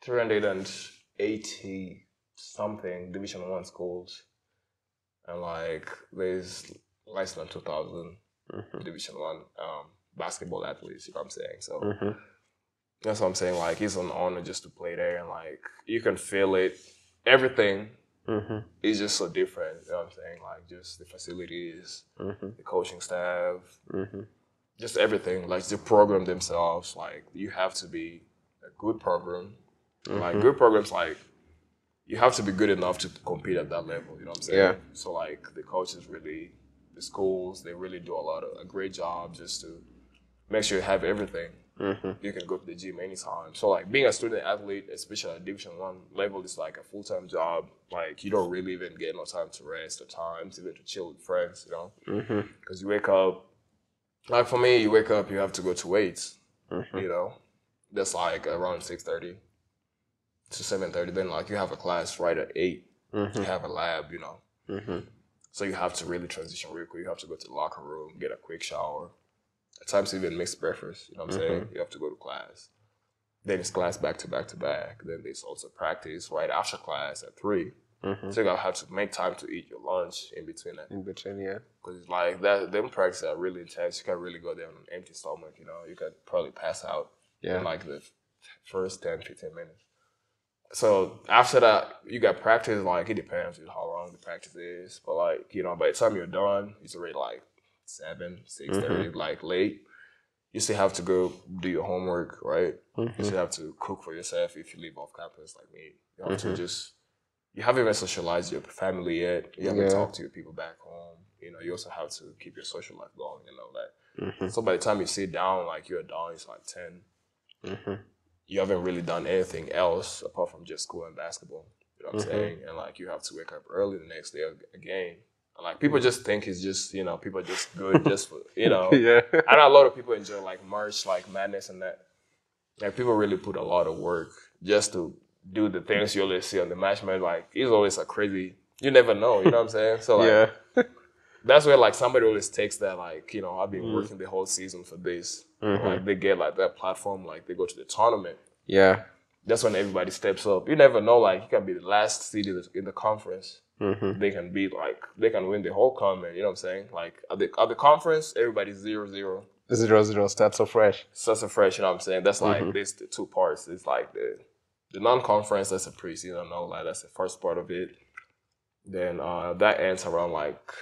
380 something Division I schools, and like there's less than 2,000 Division I basketball athletes. You know what I'm saying? So that's what I'm saying. Like it's an honor just to play there, and like you can feel it. Everything is just so different. You know what I'm saying? Like just the facilities, the coaching staff, just everything. Like the program themselves. Like you have to be a good program. Like good programs, like you have to be good enough to compete at that level. You know what I'm saying? Yeah. So like the coaches really, the schools, they really do a great job just to make sure you have everything. You can go to the gym anytime. So like being a student athlete, especially at Division I level, is like a full-time job. Like you don't really even get no time to rest or time to even to chill with friends, because you wake up. Like for me, you wake up, you have to go to weights. That's like around 6:30 to 7:30. Then like you have a class right at 8. You have a lab, So you have to really transition real quick. You have to go to the locker room, get a quick shower. At times even mix breakfast, you know what I'm saying? You have to go to class. Then it's class back to back to back. Then there's also practice right after class at 3. So you gotta have to make time to eat your lunch in between that. In between, yeah. Because like that, them practices are really intense. You can't really go there on an empty stomach, You could probably pass out in like the first 10, 15 minutes. So after that, you got practice. Like it depends on how long the practice is, but like by the time you're done, it's already like 7, 6:30, like late. You still have to go do your homework, right? You still have to cook for yourself if you live off campus like me. You have to you haven't even socialized your family yet. You haven't talked to your people back home. You also have to keep your social life going and all that. So by the time you sit down, like you're done, it's like 10. You haven't really done anything else apart from just school and basketball. You know what I'm saying? And like you have to wake up early the next day again. And like people just think it's just, people are just good just for, I know a lot of people enjoy like March, like Madness and that. Like people really put a lot of work just to do the things you always see on the match. Like it's always a crazy, you never know, you know what I'm saying? So like, that's where like somebody always takes that like, I've been working the whole season for this. Like they get like that platform, like they go to the tournament. Yeah. That's when everybody steps up. You never know, like you can be the last seed in the conference. They can be like, they can win the whole tournament, you know what I'm saying? Like at the conference, everybody's 0-0. 0-0, starts so fresh. Starts so fresh, you know what I'm saying? That's like this the two parts. It's like the non-conference, that's a preseason, like that's the first part of it. Then that ends around like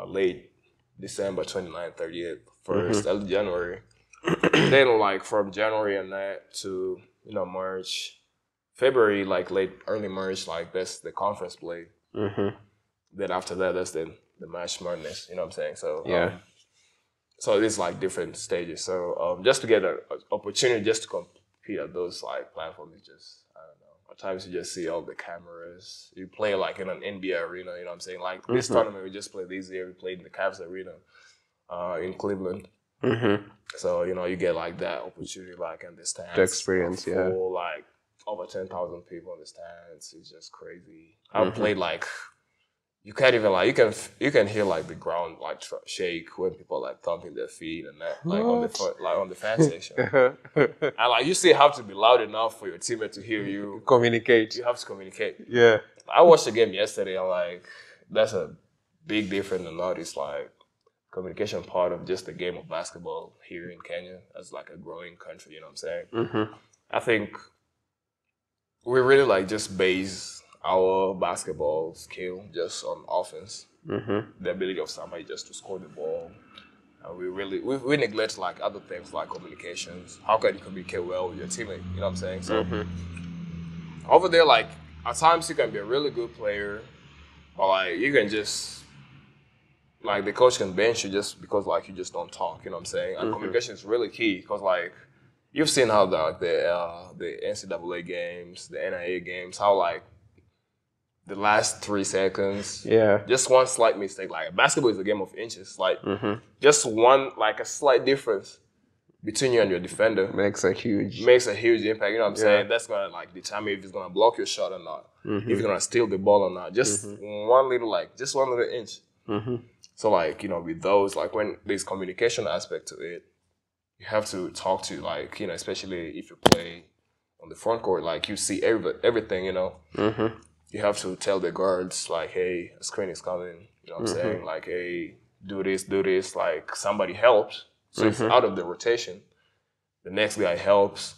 late December 29th, 30th, 1st, early January. Then like from January and that to March, February, like early March, like that's the conference play. Then after that, that's the March Madness, you know what I'm saying? So so it's like different stages. So just to get an opportunity just to compete at those like platforms, it's just, I don't know. At times you just see all the cameras. You play like in an NBA arena, you know what I'm saying? Like this tournament we just played this year, we played in the Cavs arena in Cleveland. So, you know, you get like that opportunity like in the stands. The experience, full, like over 10,000 people in the stands. It's just crazy. I've played like, you can't even like, you can hear like the ground like shake when people like thumping their feet and that, like on the fan station. And like you still have to be loud enough for your teammate to hear you. Communicate. You have to communicate. Yeah. I watched the game yesterday and like, that's a big difference in all this like communication part of just the game of basketball here in Kenya as like a growing country, you know what I'm saying? I think we really like just base our basketball skill just on offense. The ability of somebody just to score the ball. And we neglect like other things like communications. How can you communicate well with your teammate? You know what I'm saying? So over there, like at times you can be a really good player, but like you can just like the coach can bench you just because like you just don't talk, you know what I'm saying? And communication is really key because like you've seen how the NCAA games, the NIA games, how like the last 3 seconds, just one slight mistake. Like basketball is a game of inches. Like just one like a slight difference between you and your defender makes a huge impact. You know what I'm saying? That's gonna like determine if he's gonna block your shot or not, if he's gonna steal the ball or not. Just one little inch. So like, you know, with those, like when there's communication aspect to it, you have to talk to like, you know, especially if you play on the front court, like you see everything, you know. You have to tell the guards like, hey, a screen is coming. You know what I'm saying? Like, hey, do this. Like somebody helps. So it's out of the rotation. The next guy helps.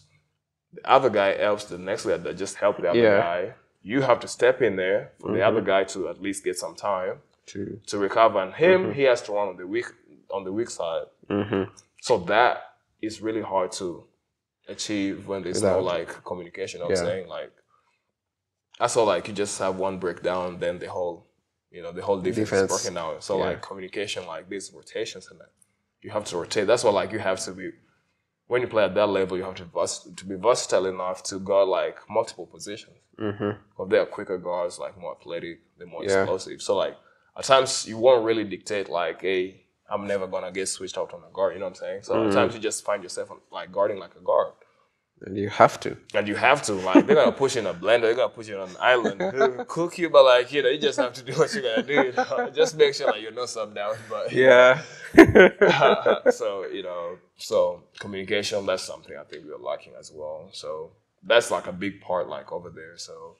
The other guy helps the next guy that just helped the other guy. You have to step in there for the other guy to at least get some time to recover. And he has to run on the weak side. So that is really hard to achieve when there's no like communication. You know what I'm saying? Like I saw like you just have one breakdown, then the whole defense is broken down. So like communication, like these rotations and that, you have to rotate. That's why like you have to be, when you play at that level, you have to be versatile enough to guard like multiple positions. Because they are quicker guards, like more athletic, they're more explosive. So like at times you won't really dictate like, hey, I'm never gonna get switched out on a guard. You know what I'm saying? So at times you just find yourself like guarding like a guard. And you have to. Like, they're going to push you in a blender. They're going to put you on an island. Cook you, but, like, you know, you just have to do what you got to do. You know? Just make sure, like, you're not sub down. But, so, you know, so communication, that's something I think we're lacking as well. So that's, like, a big part, like, over there. So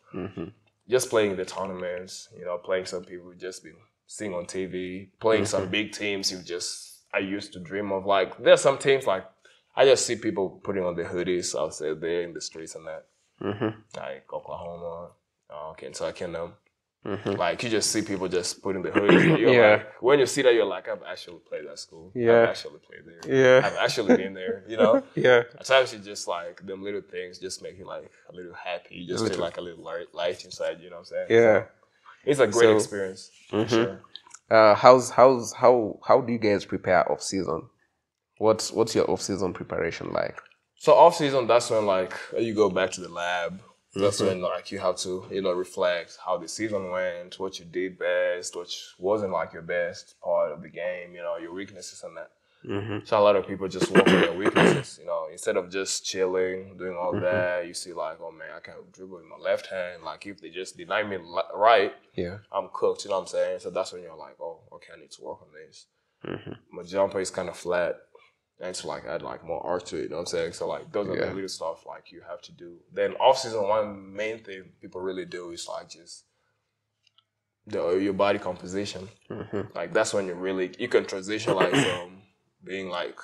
just playing the tournaments, you know, playing some people we've just been seeing on TV, playing some big teams I used to dream of. Like, there's some teams, like, I just see people putting on their hoodies outside there in the streets and that. Like Oklahoma, Kentucky and them. Like you just see people just putting the hoodies. Like, when you see that, you're like, I've actually played that school. I've actually played there. I've actually been there, you know? At times you just like, them little things just make you like a little happy. You just feel like a little light inside, you know what I'm saying? So, it's a great experience, for sure. How do you guys prepare off season? What's your off-season preparation like? So off-season, that's when like you go back to the lab. That's when like you have to, you know, reflect how the season went, what you did best, what wasn't like your best part of the game, you know, your weaknesses and that. So a lot of people just work on their weaknesses, you know, instead of just chilling, doing all that, you see like, oh man, I can't dribble with my left hand. Like if they just deny me right, I'm cooked, you know what I'm saying? So that's when you're like, oh, okay, I need to work on this. My jumper is kind of flat. And to like add like more art to it, you know what I'm saying? So like those are the little stuff like you have to do. Then off season, one main thing people really do is like just your body composition. Like that's when you can transition like from being like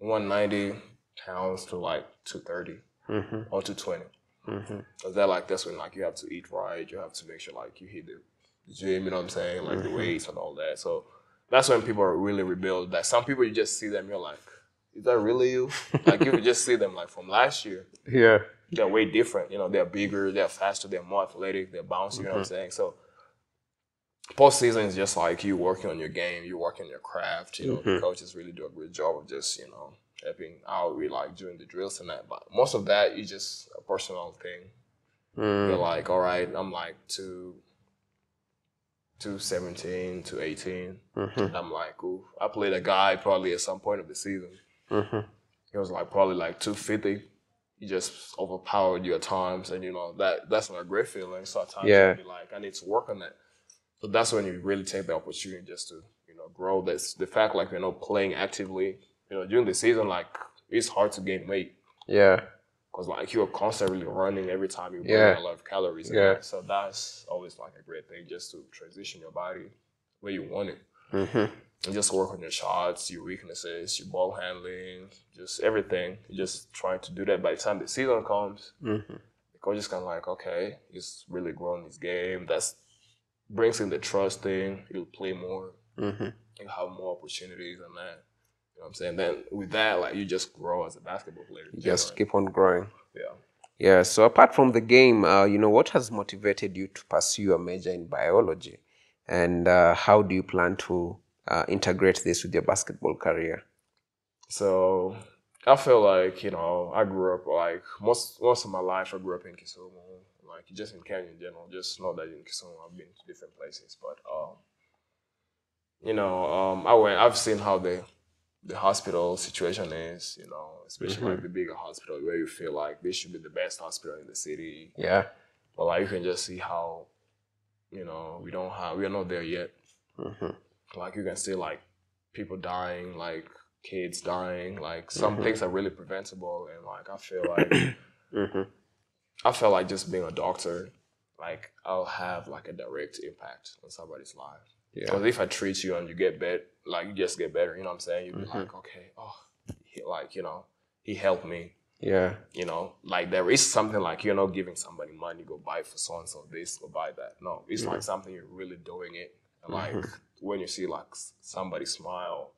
190 pounds to like 230 or 220. That's when like you have to eat right. You have to make sure like you hit the gym, you know what I'm saying? Like the weights and all that. So that's when people are really rebuild. Like some people, you just see them, you're like, is that really you? Like you could just see them like from last year. They're way different. You know, they're bigger, they're faster, they're more athletic, they're bouncy, you know what I'm saying? So postseason is just like you working on your game, you working on your craft. You know, the coaches really do a great job of just, you know, helping out with like doing the drills and that. But most of that is just a personal thing. You're like, all right, I'm like 217, 218. And I'm like, ooh, I played a guy probably at some point of the season. He was like probably like 250. He just overpowered you at times, and that's not a great feeling. So at times you'll be like, I need to work on that. So that's when you really take the opportunity just to grow. That's the fact, like playing actively. During the season, like it's hard to gain weight. Yeah. Because like you're constantly running every time you burn a lot of calories. Yeah. So that's always like a great thing, just to transition your body where you want it. And just work on your shots, your weaknesses, your ball handling, just everything. You're just trying to do that by the time the season comes. The coach is kind of like, okay, he's really growing his game. That's brings in the trust thing. He'll play more. He'll have more opportunities and that. You know what I'm saying? Then with that, like you just grow as a basketball player. You just keep on growing. Yeah. Yeah. So apart from the game, what has motivated you to pursue a major in biology, and how do you plan to integrate this with your basketball career? So I feel like I grew up like most of my life. I grew up in Kisumu, like just in Kenya in general. Just know that in Kisumu I've been to different places, but I've seen how the hospital situation is, especially like the bigger hospital where you feel like this should be the best hospital in the city. Yeah. But like you can just see how, we are not there yet. Like you can see like people dying, like kids dying, like some things are really preventable, and like I feel like just being a doctor, like I'll have like a direct impact on somebody's life. Because if I treat you and you get better, like you just get better, you know what I'm saying? You'll be like, okay, he helped me. Yeah. Like there is something like you're not giving somebody money, go buy for so and so this, go buy that. No, it's like something you're really doing it. And like when you see like somebody smile,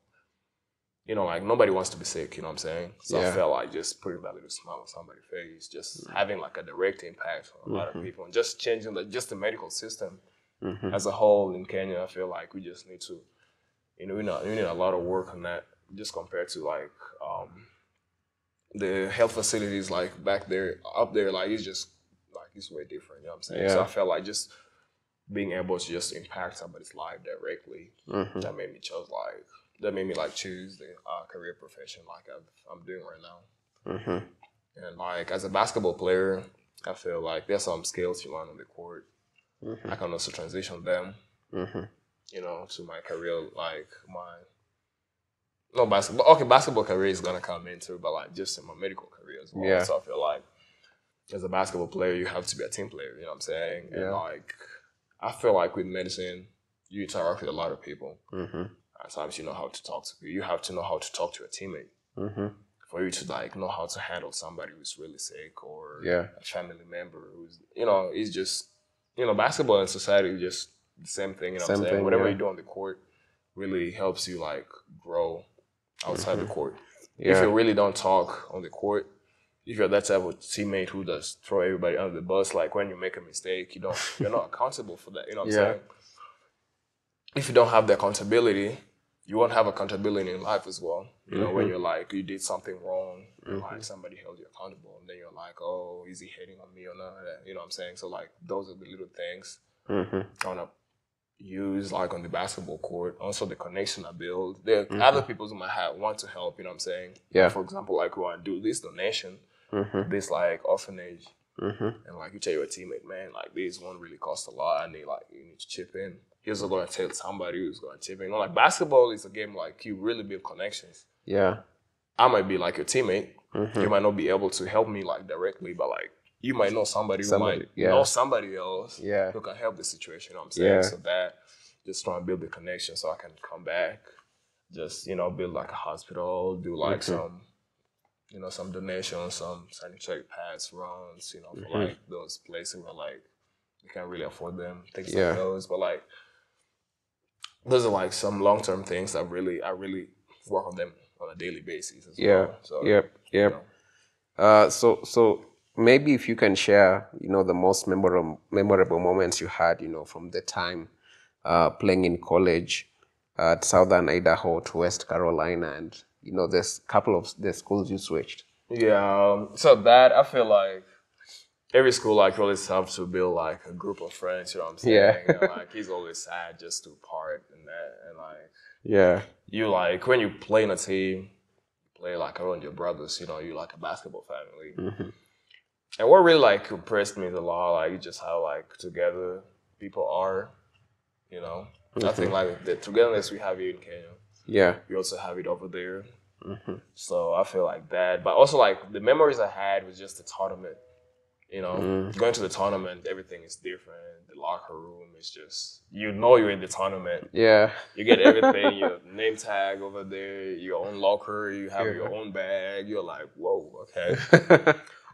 like nobody wants to be sick, you know what I'm saying? So I felt like just putting that little smile on somebody's face, just having like a direct impact on a lot of people, and just changing the medical system as a whole in Kenya. I feel like we just need to, we need a lot of work on that, just compared to like the health facilities like up there, like it's just like it's way different, you know what I'm saying? So I felt like just being able to just impact somebody's life directly, that made me choose the career profession like I'm doing right now. And like as a basketball player, I feel like there's some skills you learn on the court. I can also transition them, to my career, like basketball career is gonna come into, but like just in my medical career as well. So I feel like as a basketball player, you have to be a team player, you know what I'm saying? And like I feel like with medicine, you interact with a lot of people. At times you know how to talk to people. You have to know how to talk to a teammate. For you to like know how to handle somebody who's really sick, or a family member who's it's just basketball and society is just the same thing, you know what I'm saying? Whatever you do on the court really helps you like grow outside the court. If you really don't talk on the court, if you're that type of teammate who does throw everybody under the bus, like when you make a mistake, you're not accountable for that, you know what I'm saying? If you don't have the accountability, you won't have accountability in life as well. When you're like, you did something wrong, and like somebody held you accountable, and then you're like, oh, is he hating on me or not? You know what I'm saying? So like, those are the little things I want to use like on the basketball court. Also the connection I build. There are other people who might want to help, you know what I'm saying? For example, like we want to do this donation, this like orphanage, and like you tell your teammate, man, like this one really costs a lot, and you need to chip in. He's going to tell somebody who's going to chip in. Like basketball is a game like you really build connections. I might be like your teammate. You might not be able to help me like directly, but like you might know somebody who might know somebody else who can help the situation, you know what I'm saying? So that, just trying to build the connection so I can come back, just, build like a hospital, do like some donations, some sanitary pads runs, for like those places where like you can't really afford them, things like those. But like, those are like some long-term things I really work on them on a daily basis as well. So, So maybe if you can share, the most memorable moments you had, from the time playing in college at Southern Idaho to West Carolina, and there's a couple of the schools you switched. Yeah, so that I feel like every school like really helps to build like a group of friends. You know what I'm saying? Yeah. And, like he's always sad just to part and that, and like Yeah. you like when you play in a team, play like around your brothers. You like a basketball family. Mm-hmm. And what really like impressed me a lot, like just how like together people are. I think like the togetherness we have here in Kenya. Yeah. We also have it over there. Mm-hmm. So I feel like that. But also like the memories I had was just the tournament. Going to the tournament, everything is different. The locker room is just, you're in the tournament. Yeah. You get everything, your name tag over there, your own locker, you have your own bag. You're like, whoa, okay.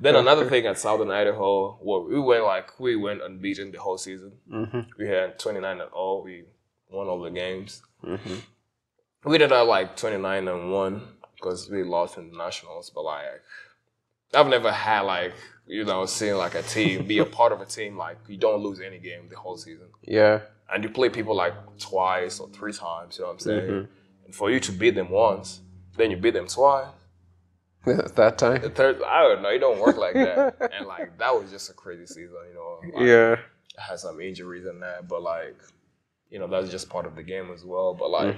Then another thing at Southern Idaho, we went unbeaten the whole season. Mm-hmm. We had 29-0. We won all the games. Mm-hmm. We did have like 29-1 because we lost in the nationals, but like I've never had like seeing like a team be a part of a team like you don't lose any game the whole season. Yeah. And you play people like twice or 3 times. You know what I'm saying? Mm-hmm. And for you to beat them once, then you beat them twice. That time. The third, I don't know. It don't work like that. And like that was just a crazy season. Like, yeah. I had some injuries and that, but like that's just part of the game as well. But like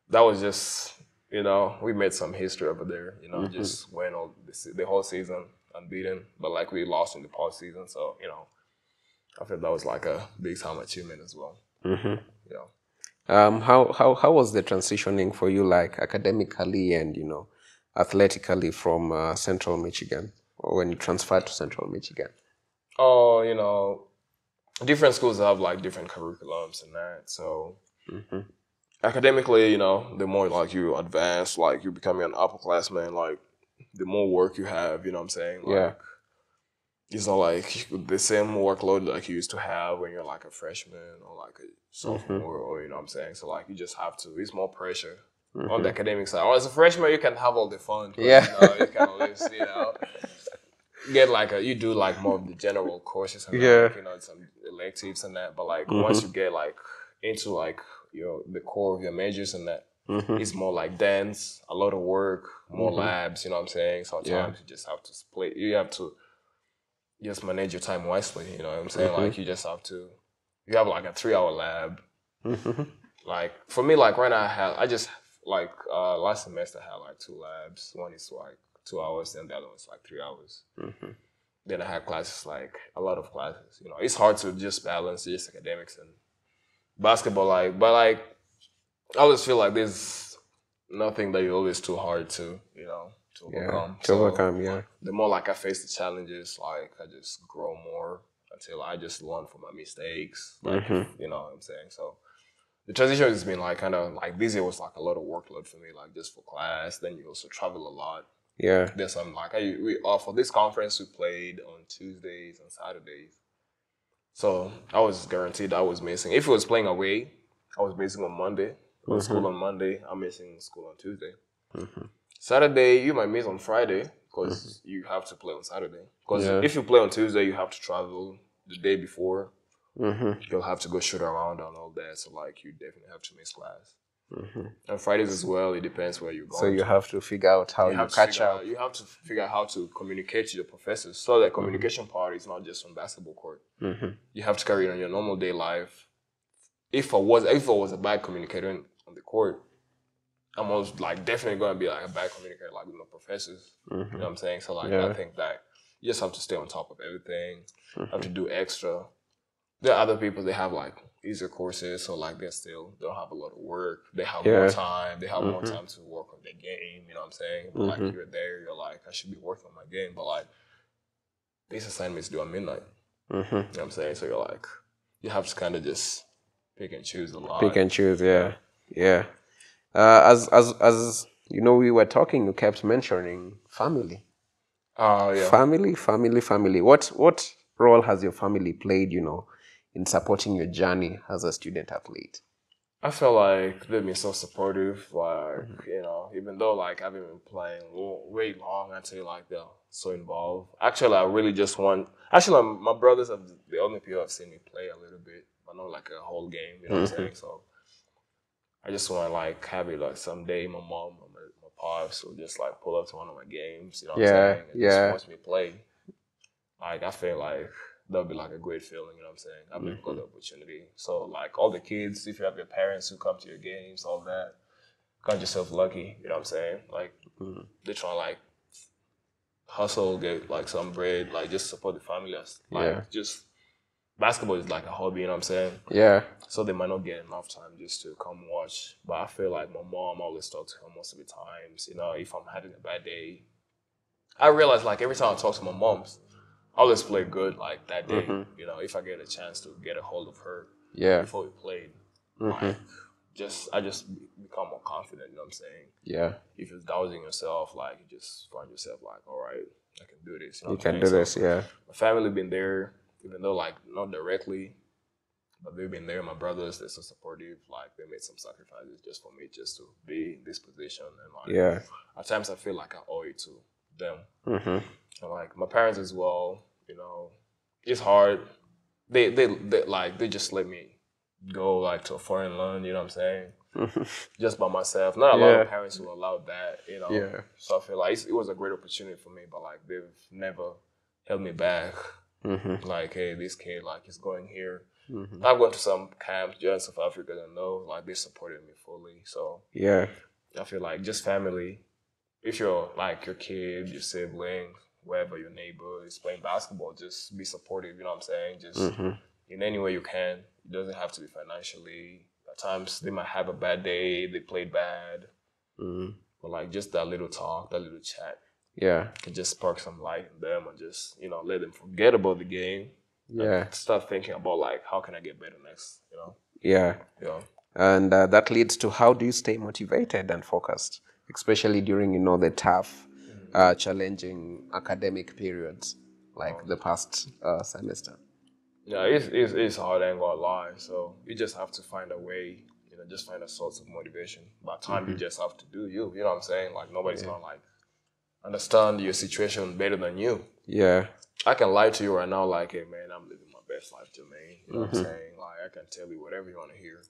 that was just. We made some history over there, just went all the whole season unbeaten, but like we lost in the postseason. So, I feel that was like a big time achievement as well. Mm-hmm. Yeah. How was the transitioning for you, like academically and, athletically from Central Michigan, or when you transferred to Central Michigan? Oh, different schools have like different curriculums and that. So, academically, the more like you advance, like you becoming an upperclassman, like the more work you have, you know what I'm saying? Like, yeah. It's not like the same workload like you used to have when you're like a freshman or like a sophomore or you know what I'm saying? So like you just have to, it's more pressure on the academic side. Or as a freshman, you can have all the fun. Yeah. You can always, get like you do like more of the general courses and like, some electives and that. But like once you get like into like the core of your majors and that, it's more like dance, a lot of work, more labs, you know what I'm saying? Sometimes you just have to split. You have to just manage your time wisely, you know what I'm saying? Like you just have to, you have like a 3-hour lab. Like for me, like right now last semester I had like 2 labs. One is like 2 hours and the other one's like 3 hours. Then I had classes, like a lot of classes. It's hard to just balance just academics and basketball. But I always feel like there's nothing that you're always too hard to overcome. To overcome, yeah. The more like I face the challenges, like I just grow more until I just learn from my mistakes. Like you know what I'm saying? So the transition has been like kind of like this year was like a lot of workload for me, like just for class. Then you also travel a lot. Yeah. There's some like for this conference we played on Tuesdays and Saturdays. So I was guaranteed I was missing. If it was playing away, I was missing on Monday. On school on Monday, I'm missing school on Tuesday. Saturday, you might miss on Friday because you have to play on Saturday. Because if you play on Tuesday, you have to travel the day before. You'll have to go shoot around and all that. So like you definitely have to miss class. And Fridays as well, it depends where you're going. So you have to figure out how you catch up. You have to figure out how to communicate to your professors. So the communication part is not just on basketball court. You have to carry it on your normal day life. If I was a bad communicator on the court, I'm almost like definitely gonna be like a bad communicator like with my professors. You know what I'm saying? So like I think that you just have to stay on top of everything. Have to do extra. There are other people, they have like easier courses, so like they don't have a lot of work. They have more time. They have more time to work on their game. You know what I'm saying? But like you're there, you're like, I should be working on my game. But like these assignments due at midnight. You know what I'm saying? So you're like, you have to kind of just pick and choose a lot. Pick and choose, yeah. As you know, we were talking, you kept mentioning family. Yeah. Family. What role has your family played, in supporting your journey as a student athlete? I feel like they've been so supportive, like, even though like I haven't been playing way long until like they're so involved. Actually, I really just my brothers are the only people I've seen me play a little bit, but not like a whole game, you know what I'm saying? So I just want like have it like someday my mom or my pops would just like pull up to one of my games, you know what I'm saying? And just watch me play. Like, I feel like that would be like a great feeling, you know what I'm saying? I've never got the opportunity. So, like, all the kids, if you have your parents who come to your games, all that, count yourself lucky, you know what I'm saying? Like, they try to, like, hustle, get, like, some bread, like, just support the family. Like, just, basketball is like a hobby, you know what I'm saying? Yeah. So they might not get enough time just to come watch. But I feel like my mom always talks to her most of the times, you know, if I'm having a bad day. I realize, like, every time I talk to my moms, I always play good, like, that day. You know, if I get a chance to get a hold of her before we played, like, I just become more confident, you know what I'm saying? Yeah. If you're doubting yourself, like, you just find yourself like, all right, I can do this. You know you can do this, yeah. My family been there, even though, like, not directly, but they've been there. My brothers, they're so supportive. Like, they made some sacrifices just for me just to be in this position. And, like, at times I feel like I owe it to them. And, like, my parents as well, you know, it's hard. They just let me go, like, to a foreign land, you know what I'm saying? Just by myself. Not a lot of parents who allowed that, you know? Yeah. So I feel like it was a great opportunity for me, but, like, they've never held me back. Like, hey, this kid, like, he's going here. I've gone to some camps just in South Africa, and know, like, they supported me fully. So I feel like just family. If you're, like, your kid, your sibling, whoever, your neighbor is playing basketball, just be supportive, you know what I'm saying? Just in any way you can. It doesn't have to be financially. At times, they might have a bad day, they played bad. But, like, just that little talk, that little chat. Can just spark some light in them and just, you know, let them forget about the game. And start thinking about, like, how can I get better next, you know? Yeah. And that leads to how do you stay motivated and focused, especially during, you know, the tough, challenging academic periods like the past semester? Yeah, it's hard, I ain't gonna lie. So you just have to find a way, you know, just find a source of motivation. By the time you just have to do you know what I'm saying? Like, nobody's gonna, like, understand your situation better than you. I can lie to you right now, like, hey, man, I'm living my best life, Jermaine. You know what I'm saying? Like, I can tell you whatever you want to hear.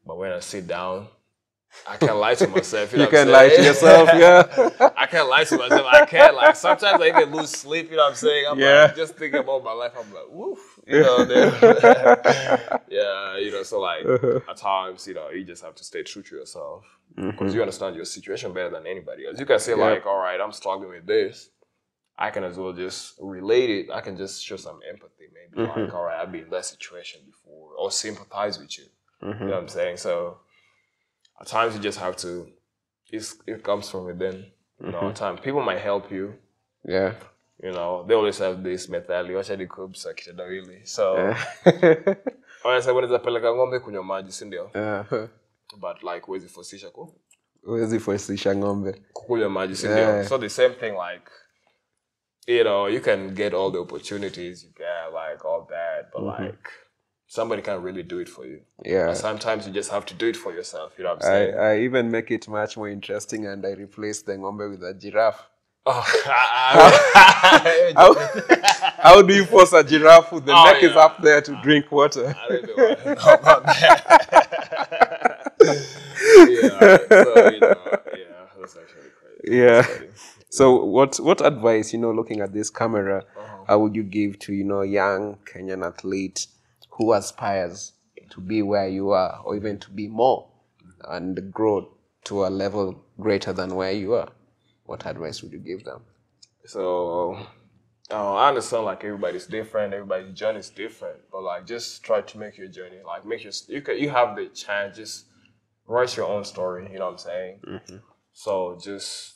But when I sit down, I can't lie to myself. You know can lie to yourself, I can't lie to myself. I can't, like, sometimes I even lose sleep, you know what I'm saying? I'm like, just thinking about my life, I'm like, woof, you know. You know, so, like, at times, you know, you just have to stay true to yourself. Because you understand your situation better than anybody else. You can say, like, all right, I'm struggling with this. I can as well just relate it. I can just show some empathy, maybe. Like, all right, I've been in that situation before. Or sympathize with you. You know what I'm saying? So, at times you just have to, it comes from within. You know, at times people might help you. You know, they always have this mentality. Wacha nikubisa kitendawili. So, wanasema unaweza peleka ng'ombe kunywa maji, si ndio? But, like, huwezi forcisha ng'ombe kukunywa maji, si ndio? So the same thing, like, you know, you can get all the opportunities, you get, like, all that, but like, somebody can't really do it for you. And sometimes you just have to do it for yourself, you know what I'm saying? I even make it much more interesting, and I replace the ng'ombe with a giraffe. How do you force a giraffe with the neck is up there to drink water? I don't know about that. So, you know, that's actually crazy. So what advice, you know, looking at this camera, would you give to, you know, young Kenyan athlete who aspires to be where you are, or even to be more and grow to a level greater than where you are? What advice would you give them? So, I understand, like, everybody's different, everybody's journey is different, but, like, just try to make your journey, like, you have the chance, just write your own story, you know what I'm saying? So just,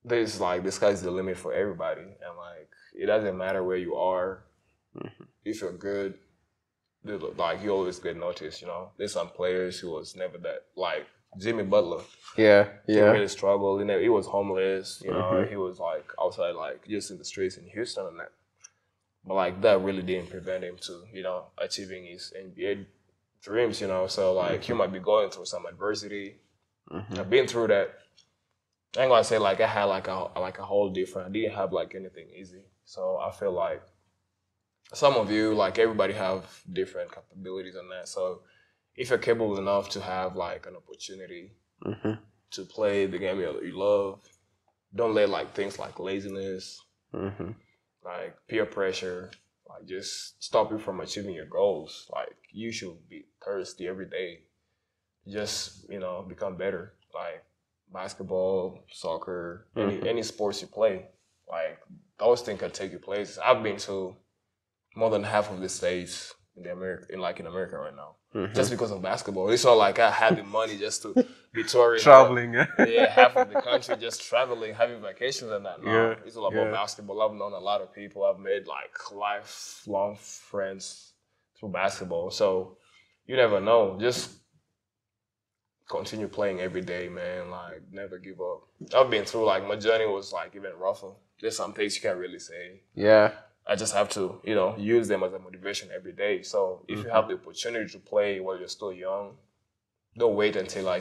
the sky's the limit for everybody, and, like, it doesn't matter where you are. If you're good, like, you always get noticed, you know? There's some players who was never that, like, Jimmy Butler. He really struggled. You know, he was homeless. You know, he was, like, outside, like, just in the streets in Houston and that. But, like, that really didn't prevent him to, you know, achieving his NBA dreams, you know. So, like, you might be going through some adversity. I've been through that. I ain't gonna say, like, I had, like a whole different. I didn't have, like, anything easy. So I feel like some of you, like, everybody have different capabilities on that. So if you're capable enough to have, like, an opportunity to play the game you love. Don't let like things like laziness, like peer pressure, like just stop you from achieving your goals. Like you should be thirsty every day. Just become better. Like basketball, soccer, any sports you play. Like those things can take you places. I've been to more than half of the states in America right now, just because of basketball. It's not like I had the money just to be touring, traveling. Half of the country just traveling, having vacations and that. No, Yeah, it's all about basketball. I've known a lot of people. I've made like lifelong friends through basketball. So you never know. Just continue playing every day, man. Like never give up. I've been through my journey was like even rougher. There's some things you can't really say. Yeah. I just have to, use them as a motivation every day. So if you have the opportunity to play while you're still young, don't wait until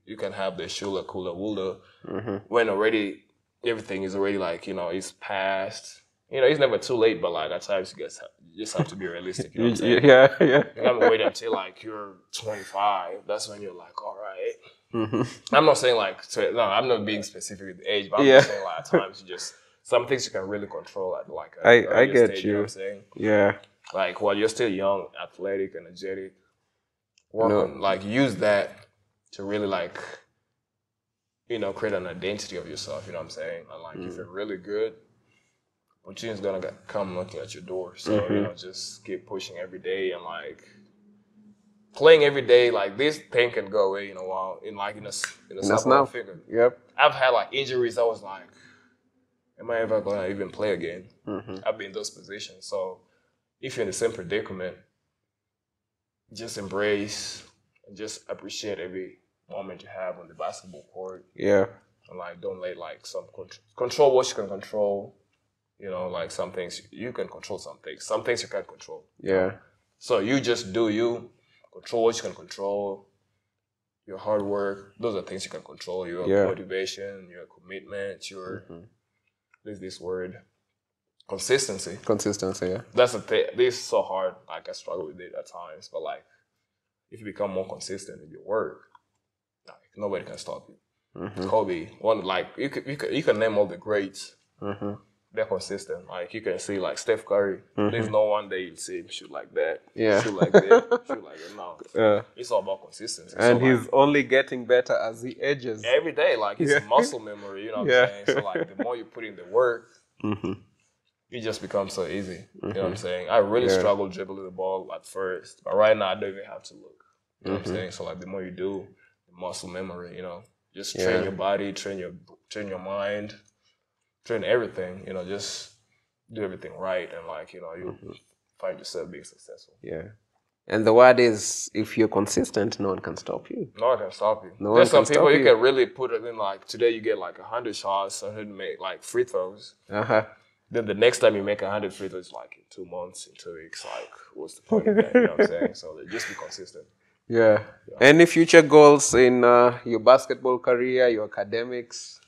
you can have the shula, kula, wula when already everything is already it's past. It's never too late, but at times you just have to be realistic. You know what I'm saying? Yeah. You can't wait until you're 25. That's when you're like, all right. I'm not saying I'm not being specific with the age, but I'm just saying at times you just. Some things you can really control at I get stage, you. You know what I'm saying? Yeah. Like while you're still young, athletic, energetic, work on use that to really create an identity of yourself. You know what I'm saying? And if you're really good, opportunity's gonna come knocking at your door. So just keep pushing every day and playing every day. This thing can go away in a while. In a snap of a finger. Yep. I've had injuries. I was like. Am I ever going to even play again? I've been in those positions. So if you're in the same predicament, just embrace and just appreciate every moment you have on the basketball court. Yeah. And don't let some control what you can control. Some things you can control some things. Some things you can't control. Yeah. So you just do you. Control what you can control. Your hard work. Those are things you can control. Your motivation, your commitment, your... There's this word, consistency. Consistency, yeah. That's the thing. This is so hard. I struggle with it at times. But if you become more consistent in your work, nobody can stop you. Kobe, you can name all the greats. They're consistent. You can see Steph Curry. There's no one day you see him shoot like that. Yeah. Shoot like that. Shoot like that. No. Yeah. It's all about consistency. And he's only getting better as he ages. Every day. It's muscle memory, you know what I'm saying? So the more you put in the work, it just becomes so easy. You know what I'm saying? I really struggled dribbling the ball at first. But right now I don't even have to look. You know what I'm saying? So the more you do, the muscle memory, just train your body, train your mind. Train everything, just do everything right, and you find yourself being successful. Yeah, and the word is, if you're consistent, no one can stop you. No one can stop you. No There's one some people you can really put it in. Today you get 100 shots, 100 make free throws. Then the next time you make 100 free throws, in 2 months, in 2 weeks. What's the point of that? You know what I'm saying? So just be consistent. Yeah. Any future goals in your basketball career, your academics?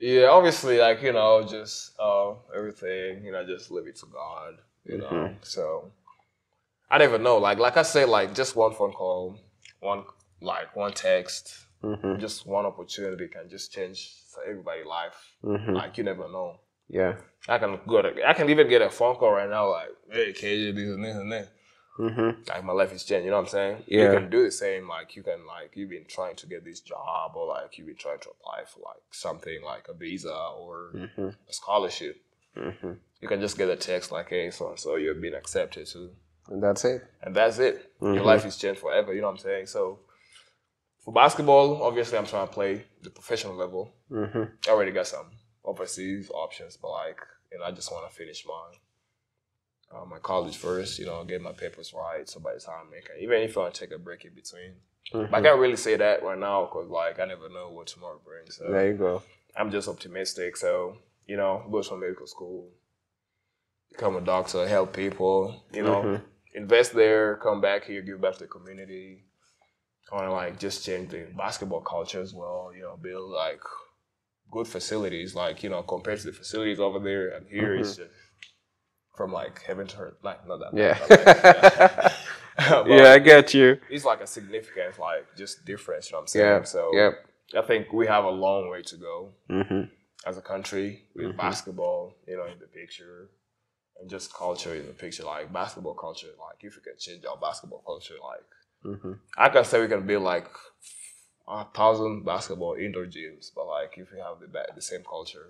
Yeah, obviously, just everything, just leave it to God, So I never know. Like I said, just one phone call, one text, just one opportunity can just change everybody's life. You never know. Yeah. I can even get a phone call right now, hey, KJ, this and that. My life is changed, you know what I'm saying? Yeah. You can do the same, you've been trying to get this job, or you've been trying to apply for something like a visa or a scholarship. You can just get a text hey, so you've been accepted too. And that's it. Your life is changed forever, you know what I'm saying? So for basketball, obviously I'm trying to play the professional level. I already got some overseas options, but I just want to finish my college first, get my papers right. So by the time even if I want to take a break in between, but I can't really say that right now because I never know what tomorrow brings. So there you go. I'm just optimistic. So go to medical school, become a doctor, help people. Invest there, come back here, give back to the community. I want to just change the basketball culture as well. Build good facilities. Compared to the facilities over there and here, it's just. from like heaven to earth. Like not that. Yeah. Yeah, I get you. It's like a significant, like just difference. You know what I'm saying? Yeah. So I think we have a long way to go as a country with basketball, in the picture, and just culture in the picture. Like basketball culture, like if we can change our basketball culture, like I can say we can build like 1,000 basketball indoor gyms, but like if we have the same culture,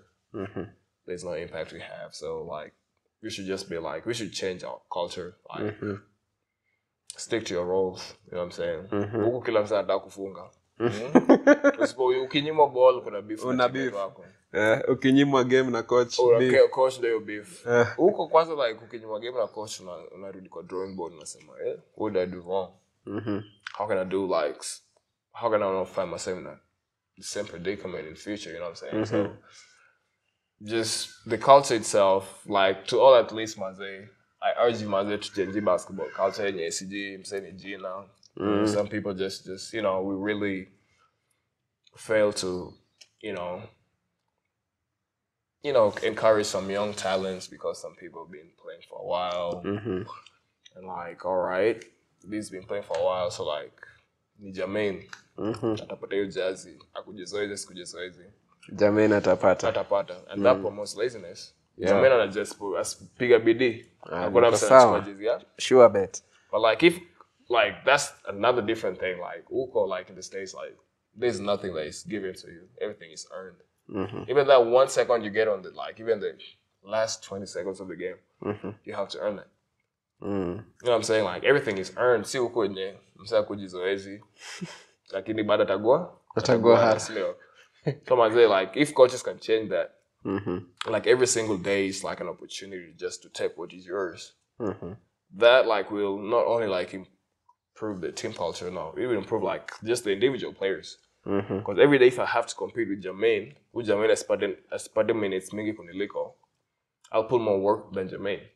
there's no impact we have. So like we should just be like we should change our culture, like stick to your roles. You know what I'm saying? Huku kila msa anataka kufunga. Ukinyima ball kuna beef na teammate wako. Ukinyimwa game na coach. Coach ndio beef. Huko kwanza like ukinyimwa game na coach unarudi kwa drawing board unasema, what did I do wrong? How can I do like how can I not find myself in the same predicament in the future, you know what I'm saying? So just the culture itself, like to all athletes Maze, I urge you Maze to change the basketball culture in ACG, I'm saying in G now. Some people just we really fail to, encourage some young talents because some people have been playing for a while. And like, all right, these been playing for a while, so like ni Jermaine atapata hiyo jazi akujezoeze sikujezoeze Jermaine atapata and that promotes laziness. Jermaine ana just piga bidii hakuna msana jazi ya sure bet, but like if like that's another different thing. Like uko like in the States, like there's nothing that is given to you, everything is earned. Even that 1 second you get on the like even the last 20 seconds of the game, you have to earn it. You know what I'm saying? Like everything is earned. Si uko nye msa kujizoezi lakini bado atagua hard. Come on, say like if coaches can change that, like every single day is like an opportunity just to take what is yours. That like will not only like improve the team culture, no, it will improve like just the individual players. Because every day if I have to compete with Jermaine espade minutes mingi kuniliko, I'll put more work than Jermaine.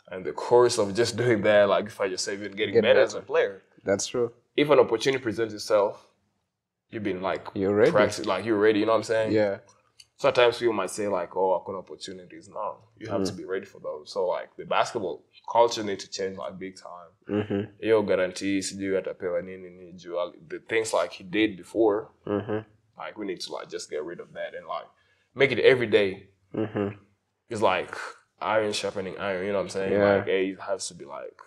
And the course of just doing that, like if I just say even getting better as a player. That's true. If an opportunity presents itself, you've been like you're ready. Practice, like you're ready, you know what I'm saying? Yeah. Sometimes people might say like, oh, I've got opportunities. No, you have to be ready for those. So like the basketball culture needs to change like big time. Yo guarantees you atapewa nini the things like he did before. Like we need to like just get rid of that and like make it every day. It's like iron sharpening iron, you know what I'm saying? Yeah. Like hey, it has to be like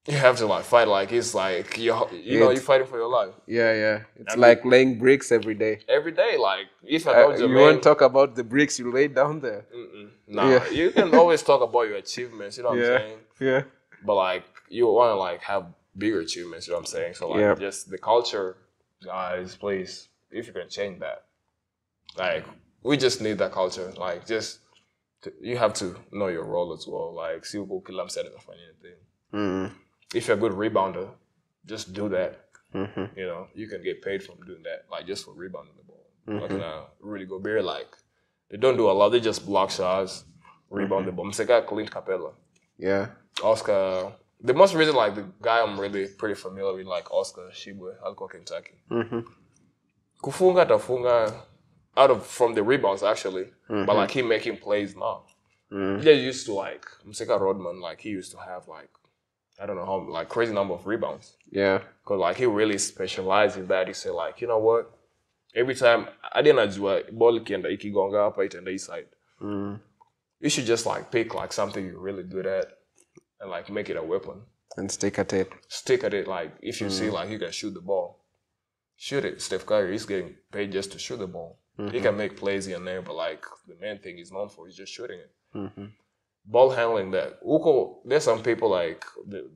you have to like fight like it's like you're fighting for your life. Yeah. It's like laying bricks every day. Every day, like if I know you won't talk about the bricks you laid down there. Nah, you can always talk about your achievements, you know what I'm saying? Yeah. But like you want to like have bigger achievements, you know what I'm saying? So like just the culture, guys, please, if you can change that, like we just need that culture. Like just you have to know your role as well. Like see who kill said it for anything. If you're a good rebounder, just do that. You know, you can get paid from doing that, like just for rebounding the ball. Like really go bare, like they don't do a lot. They just block shots, rebound the ball. Mseka Clint Capella. Yeah. Oscar. The most recent, like the guy I'm really pretty familiar with, like Oscar Shibwe, Alco Kentucky. Kufunga tafunga from the rebounds actually, but like he making plays now. He just used to like Mseka Rodman, like he used to have like I don't know how like crazy number of rebounds. Yeah. Cause like he really specialized in that. He said like, you know what? Every time I didn't do ball kienda ikigonga hapa itenda east side. You should just like pick like something you're really good at and like make it a weapon. And stick at it. Stick at it. Like if you see like you can shoot the ball, shoot it. Steph Curry is getting paid just to shoot the ball. He can make plays here and there, but like the main thing he's known for is just shooting it. Ball handling that. There's some people like the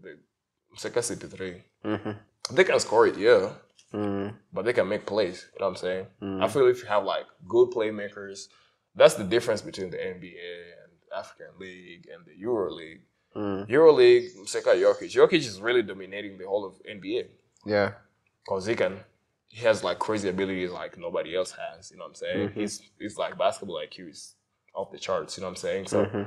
Seka CP3. They can score it, yeah. But they can make plays. You know what I'm saying? I feel if you have like good playmakers, that's the difference between the NBA and African League and the Euro League. EuroLeague, Seka Jokic. Jokic is really dominating the whole of NBA. Yeah. Because he has like crazy abilities like nobody else has. You know what I'm saying? He's like basketball IQ is off the charts. You know what I'm saying? So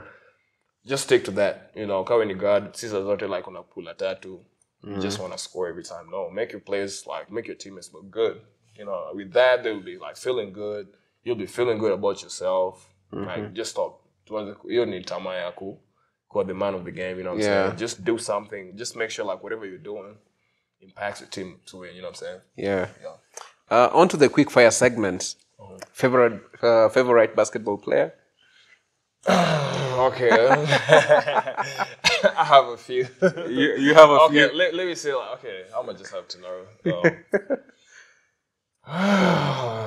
just stick to that. You know, when you guard, sisa zote like on a pull tatu, you just want to score every time. No, make your players like make your teammates look good. You know, with that they'll be like feeling good. You'll be feeling good about yourself. Like just stop. You don't need tamayaku. called the man of the game, you know what I'm saying? Just do something. Just make sure like whatever you're doing impacts your team to win, you know what I'm saying? Yeah. On to the quick fire segment. Favorite basketball player? Okay. I have a few. You have a few? Okay, let me see. Like, okay, I'm going to just have to know.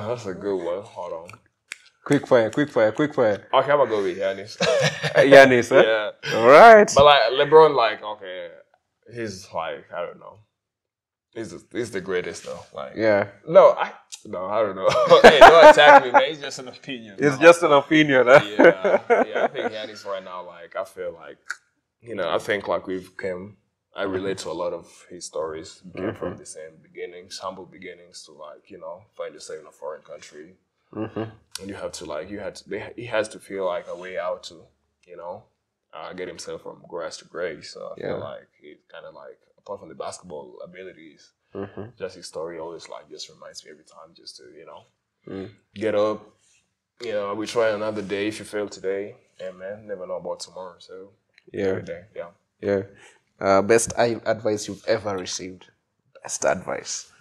That's a good one. Hold on. Quick fire. Okay, I'm going to go with Giannis. Giannis, huh? Yeah. All right. But like LeBron, like, okay, he's like, I don't know. He's the greatest though. Like, no, I don't know. Hey, don't attack me, man. It's just an opinion. It's just an opinion, huh? Yeah. I think Giannis right now, like, I feel like, I think like I relate to a lot of his stories. Came from the same beginnings, humble beginnings, to like, find yourself in a foreign country. And you have to like, he has to feel like a way out to, get himself from grass to grace. So I feel like he kind of like, apart from the basketball abilities, just his story always like just reminds me every time just to, get up. We try another day. If you fail today, man, never know about tomorrow. So every day, best advice you've ever received. Best advice.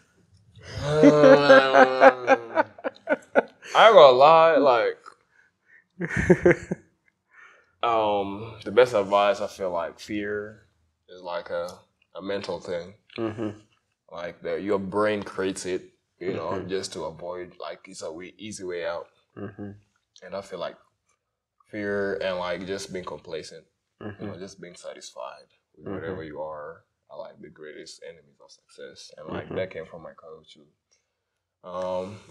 I ain't gonna lie, like the best advice, I feel like fear is like a mental thing. Like your brain creates it, just to avoid, like, it's a easy way out. And I feel like fear and like just being complacent, just being satisfied with whatever you are like the greatest enemies of success. And like that came from my coach who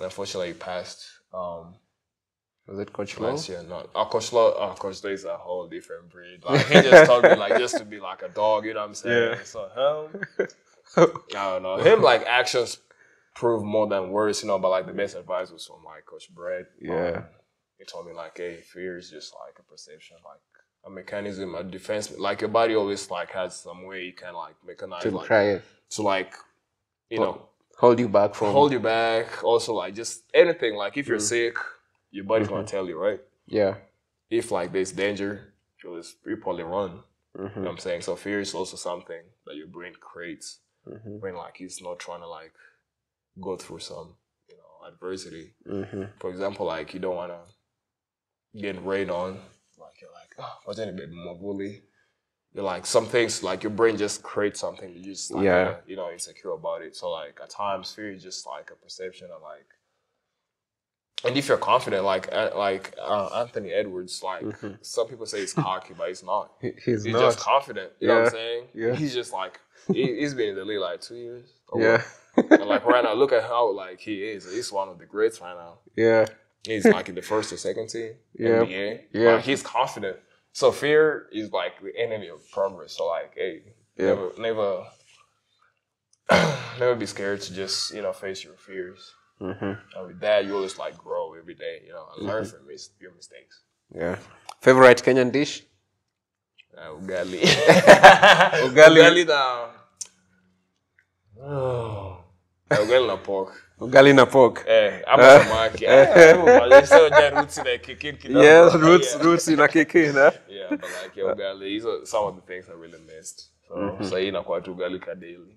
unfortunately he passed. Was it Coach Lowe? Last year, not. Coach Lowe. Coach Lowe is a whole different breed. Like, he just told me like just to be like a dog. You know what I'm saying? Yeah. So him, I don't know. Him, like, actions prove more than words. But like the best advice was from like Coach Brett. Yeah. He told me like, hey, fear is just like a perception, like a mechanism, a defense. Like your body always like has some way you can like mechanize To like, try it. to like, hold you back from. hold you back. Also, like just anything. Like if you're sick, your body's gonna tell you, right? Yeah. If like there's danger, you probably run. You know what I'm saying? So fear is also something that your brain creates when like it's not trying to like go through some adversity. For example, like you don't wanna get rained on. Like you're like, oh, what's any bit more bully? You're like some things like your brain just creates something you just like insecure about it. So like at times fear is just like a perception of like. And if you're confident, like Anthony Edwards, like some people say he's cocky, but he's not. He's not. Just confident. You know what I'm saying? Yeah. He's just like he's been in the league like 2 years. Yeah. And like right now, look at how like he is. He's one of the greats right now. Yeah. He's like in the first or second team NBA. Yeah. Like, he's confident. So fear is like the enemy of progress. So like, hey, never be scared to just face your fears. And with that, you always like grow every day, and learn from your mistakes. Yeah. Favorite Kenyan dish? Ugali. Ugali na. Ugali na pork. Ugali na pork. Ama samaki. Yes, roots in a kicking, huh? Yeah, but like ugali, these are some of the things I really missed. So inakuwa tu ugali ka daily.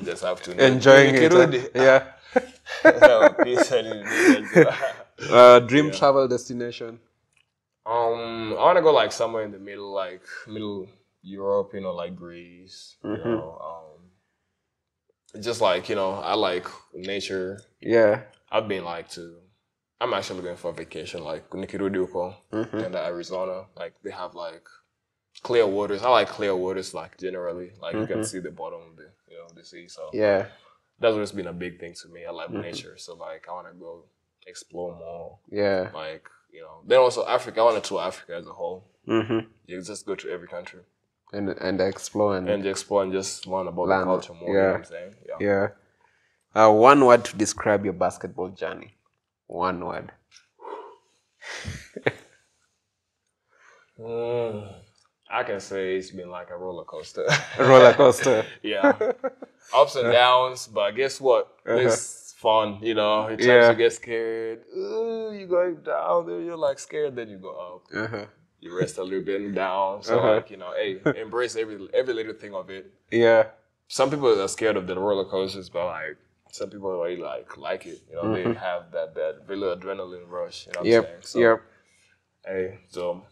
Just have to enjoying it. Yeah. Dream travel destination. I want to go like somewhere in the middle, like middle Europe, like Greece. Just like I like nature. Yeah. I've been like I'm actually going for a vacation, like Nikirudiuko and Arizona. Like they have like clear waters. I like clear waters, like generally, like you can see the bottom of the the sea. So yeah, that's always been a big thing to me. I like nature, so like I want to go explore more. Yeah, like then also Africa. I want to tour Africa as a whole. You just go to every country and explore and just learn about the culture more. Yeah. You know what I'm saying? Yeah. One word to describe your basketball journey. One word. I can say it's been like a roller coaster. A roller coaster. Yeah. Ups and downs, but guess what? It's fun, At times you get scared. You're going down, then you're like scared, then you go up. you rest a little bit down. So like, you know, hey, embrace every little thing of it. Yeah. Some people are scared of the roller coasters, but like some people really like it. You know, they have that really adrenaline rush. You know what I'm saying? So, hey, so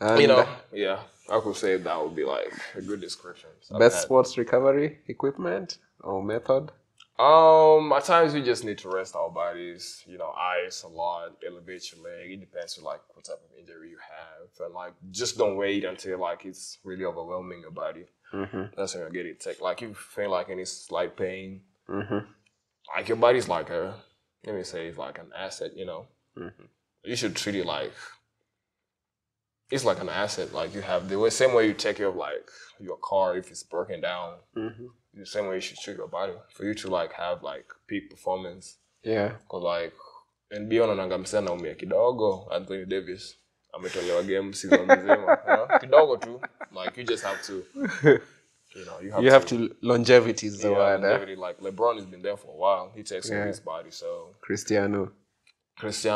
And you know, yeah, I could say that would be like a good description. Best sports recovery equipment or method? At times we just need to rest our bodies, you know, ice a lot, elevate your leg. It depends on like what type of injury you have. And like just don't wait until like it's really overwhelming your body. That's when you get it take. Like if you feel like any slight pain, like your body's like let me say it's like an asset, you know. You should treat it like it's like an asset. Like you have the same way you take care of like your car if it's broken down. The same way you should treat your body for you to like have like peak performance. Yeah. Cause like NBA wanangamsana naumia kidogo Anthony Davis ametolewa game season mzima. Kidogo tu. Like you just have to you have to longevity is the word. Longevity. Like LeBron has been there for a while. He takes care of his body. So Cristiano,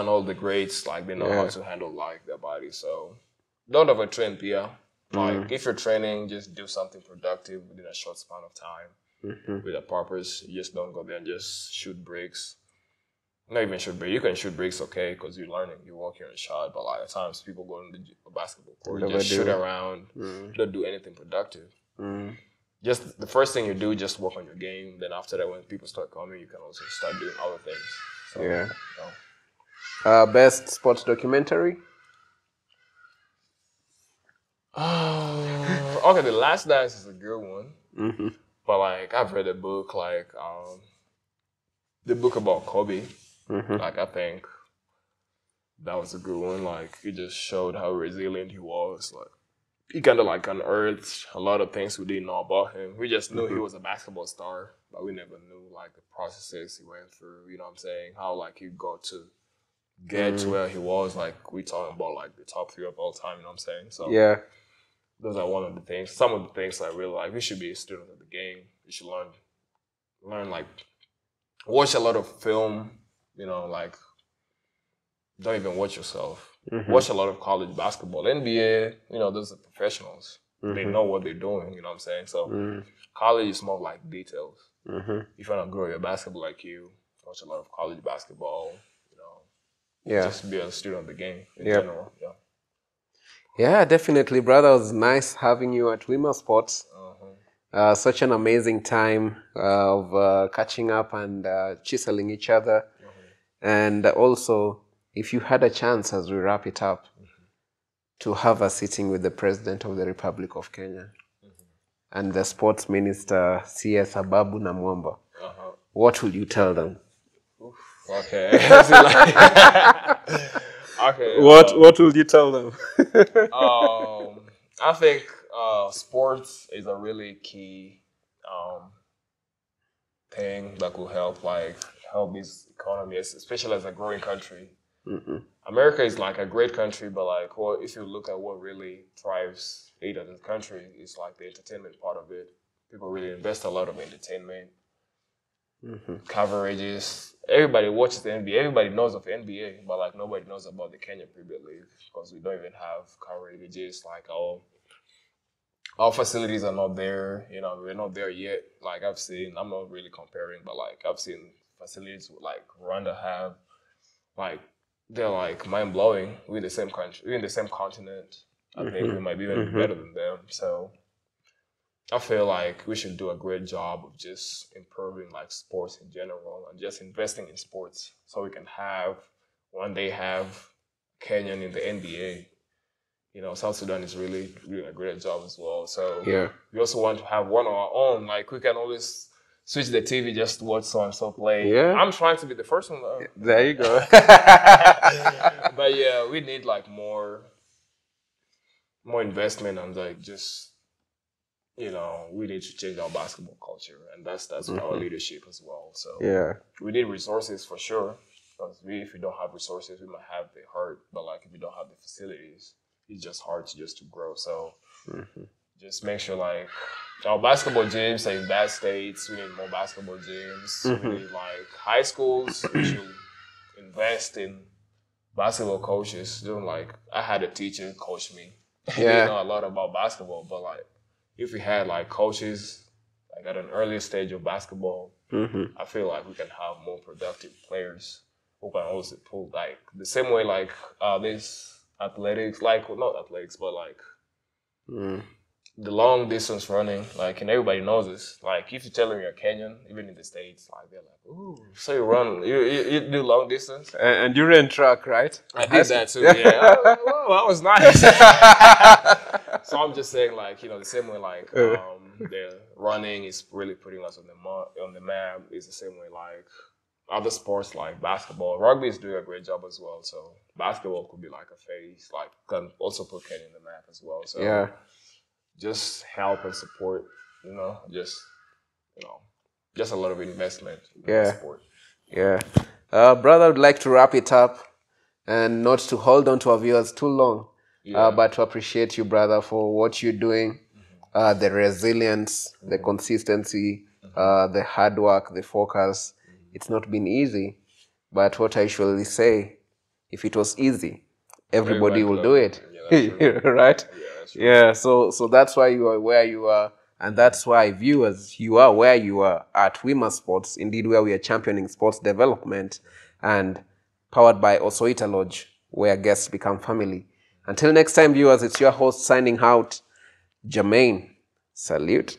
all the greats, like they know how to handle like their body. So don't overtrain, Pia. Like if you're training, just do something productive within a short span of time with a purpose. You just don't go there and just shoot breaks. Not even shoot breaks. You can shoot breaks, okay, because you're learning, you're working on a shot. But like at times, people go in the basketball court, just shoot around, don't do anything productive. Just the first thing you do, just work on your game. Then after that, when people start coming, you can also start doing other things. So, best sports documentary. Okay, The Last Dance is a good one. But like I've read a book like the book about Kobe. Like I think that was a good one. Like it just showed how resilient he was. Like he kind of like unearthed a lot of things we didn't know about him. We just knew he was a basketball star, but we never knew like the processes he went through. You know what I'm saying? How like he got to get to where he was. Like we talking about like the top 3 of all time. You know what I'm saying? So those are one of the things. Some of the things I really like. We should be a student of the game. We should learn like watch a lot of film. You know, like don't even watch yourself. Watch a lot of college basketball, NBA. You know, those are professionals. They know what they're doing. You know what I'm saying? So college is more like details. If you want to grow your basketball like you, watch a lot of college basketball. You know, just be a student of the game in general. Yeah, definitely, brother. It was nice having you at Wima Sports. Such an amazing time of catching up and chiseling each other. And also, if you had a chance as we wrap it up, to have a sitting with the President of the Republic of Kenya and the Sports Minister, CS Ababu Namwamba, what will you tell them? Okay. Okay. What will you tell them? I think sports is a really key thing that could help this economy, especially as a growing country. America is like a great country, but like if you look at what really thrives it as a country, it's like the entertainment part of it. People really invest a lot of entertainment. Coverages. Everybody watches the NBA. Everybody knows of NBA, but like nobody knows about the Kenya Premier League because we don't even have coverages. Like our facilities are not there. You know, we're not there yet. Like I'm not really comparing, but like I've seen facilities like Rwanda have. Like they're like mind blowing. We're in the same country. We're in the same continent. I think we might be even better than them. So I feel like we should do a great job of just improving like sports in general and just investing in sports so we can one day have Kenyan in the NBA. You know, South Sudan is really doing a great job as well. So we also want to have one of our own. Like we can always switch the TV just to watch so and so play. Yeah. I'm trying to be the first one. There you go. But yeah, we need like more investment and like just. You know, we need to change our basketball culture, and that's our leadership as well. So we need resources for sure. Because if we don't have resources, we might have the hurt. But like if we don't have the facilities, it's just hard to grow. So just make sure like our basketball gyms are in bad states. We need more basketball gyms. We need like high schools. We should invest in basketball coaches, like I had a teacher coach me. He Yeah. didn't know a lot about basketball, but like if we had like coaches like at an earlier stage of basketball, I feel like we can have more productive players who can also pull like the same way like this athletics, like well, not athletics, but like the long distance running, like, and everybody knows this. Like, if you tell them you're Kenyan, even in the States, like, they're like, ooh, so you run, you do long distance? And you ran track, right? I did that too, yeah. Oh, that was nice. So I'm just saying, like, the same way, like, the running is really putting us on the map is the same way, like, other sports like basketball. Rugby is doing a great job as well. So basketball could be like a phase, like, can also put Kenya in the map as well. So Yeah. just help and support, just a lot of investment in the sport. Yeah. Brother, I would like to wrap it up and not to hold on to our viewers too long, but to appreciate you, brother, for what you're doing, the resilience, the consistency, the hard work, the focus. It's not been easy, but what I usually say, if it was easy, everybody will do it. Right? Yeah, so that's why you are where you are, and that's why viewers, you are where you are at Wima Sports, indeed where we are championing sports development and powered by Osoita Lodge, where guests become family. Until next time, viewers, it's your host signing out, Jermaine. Salute.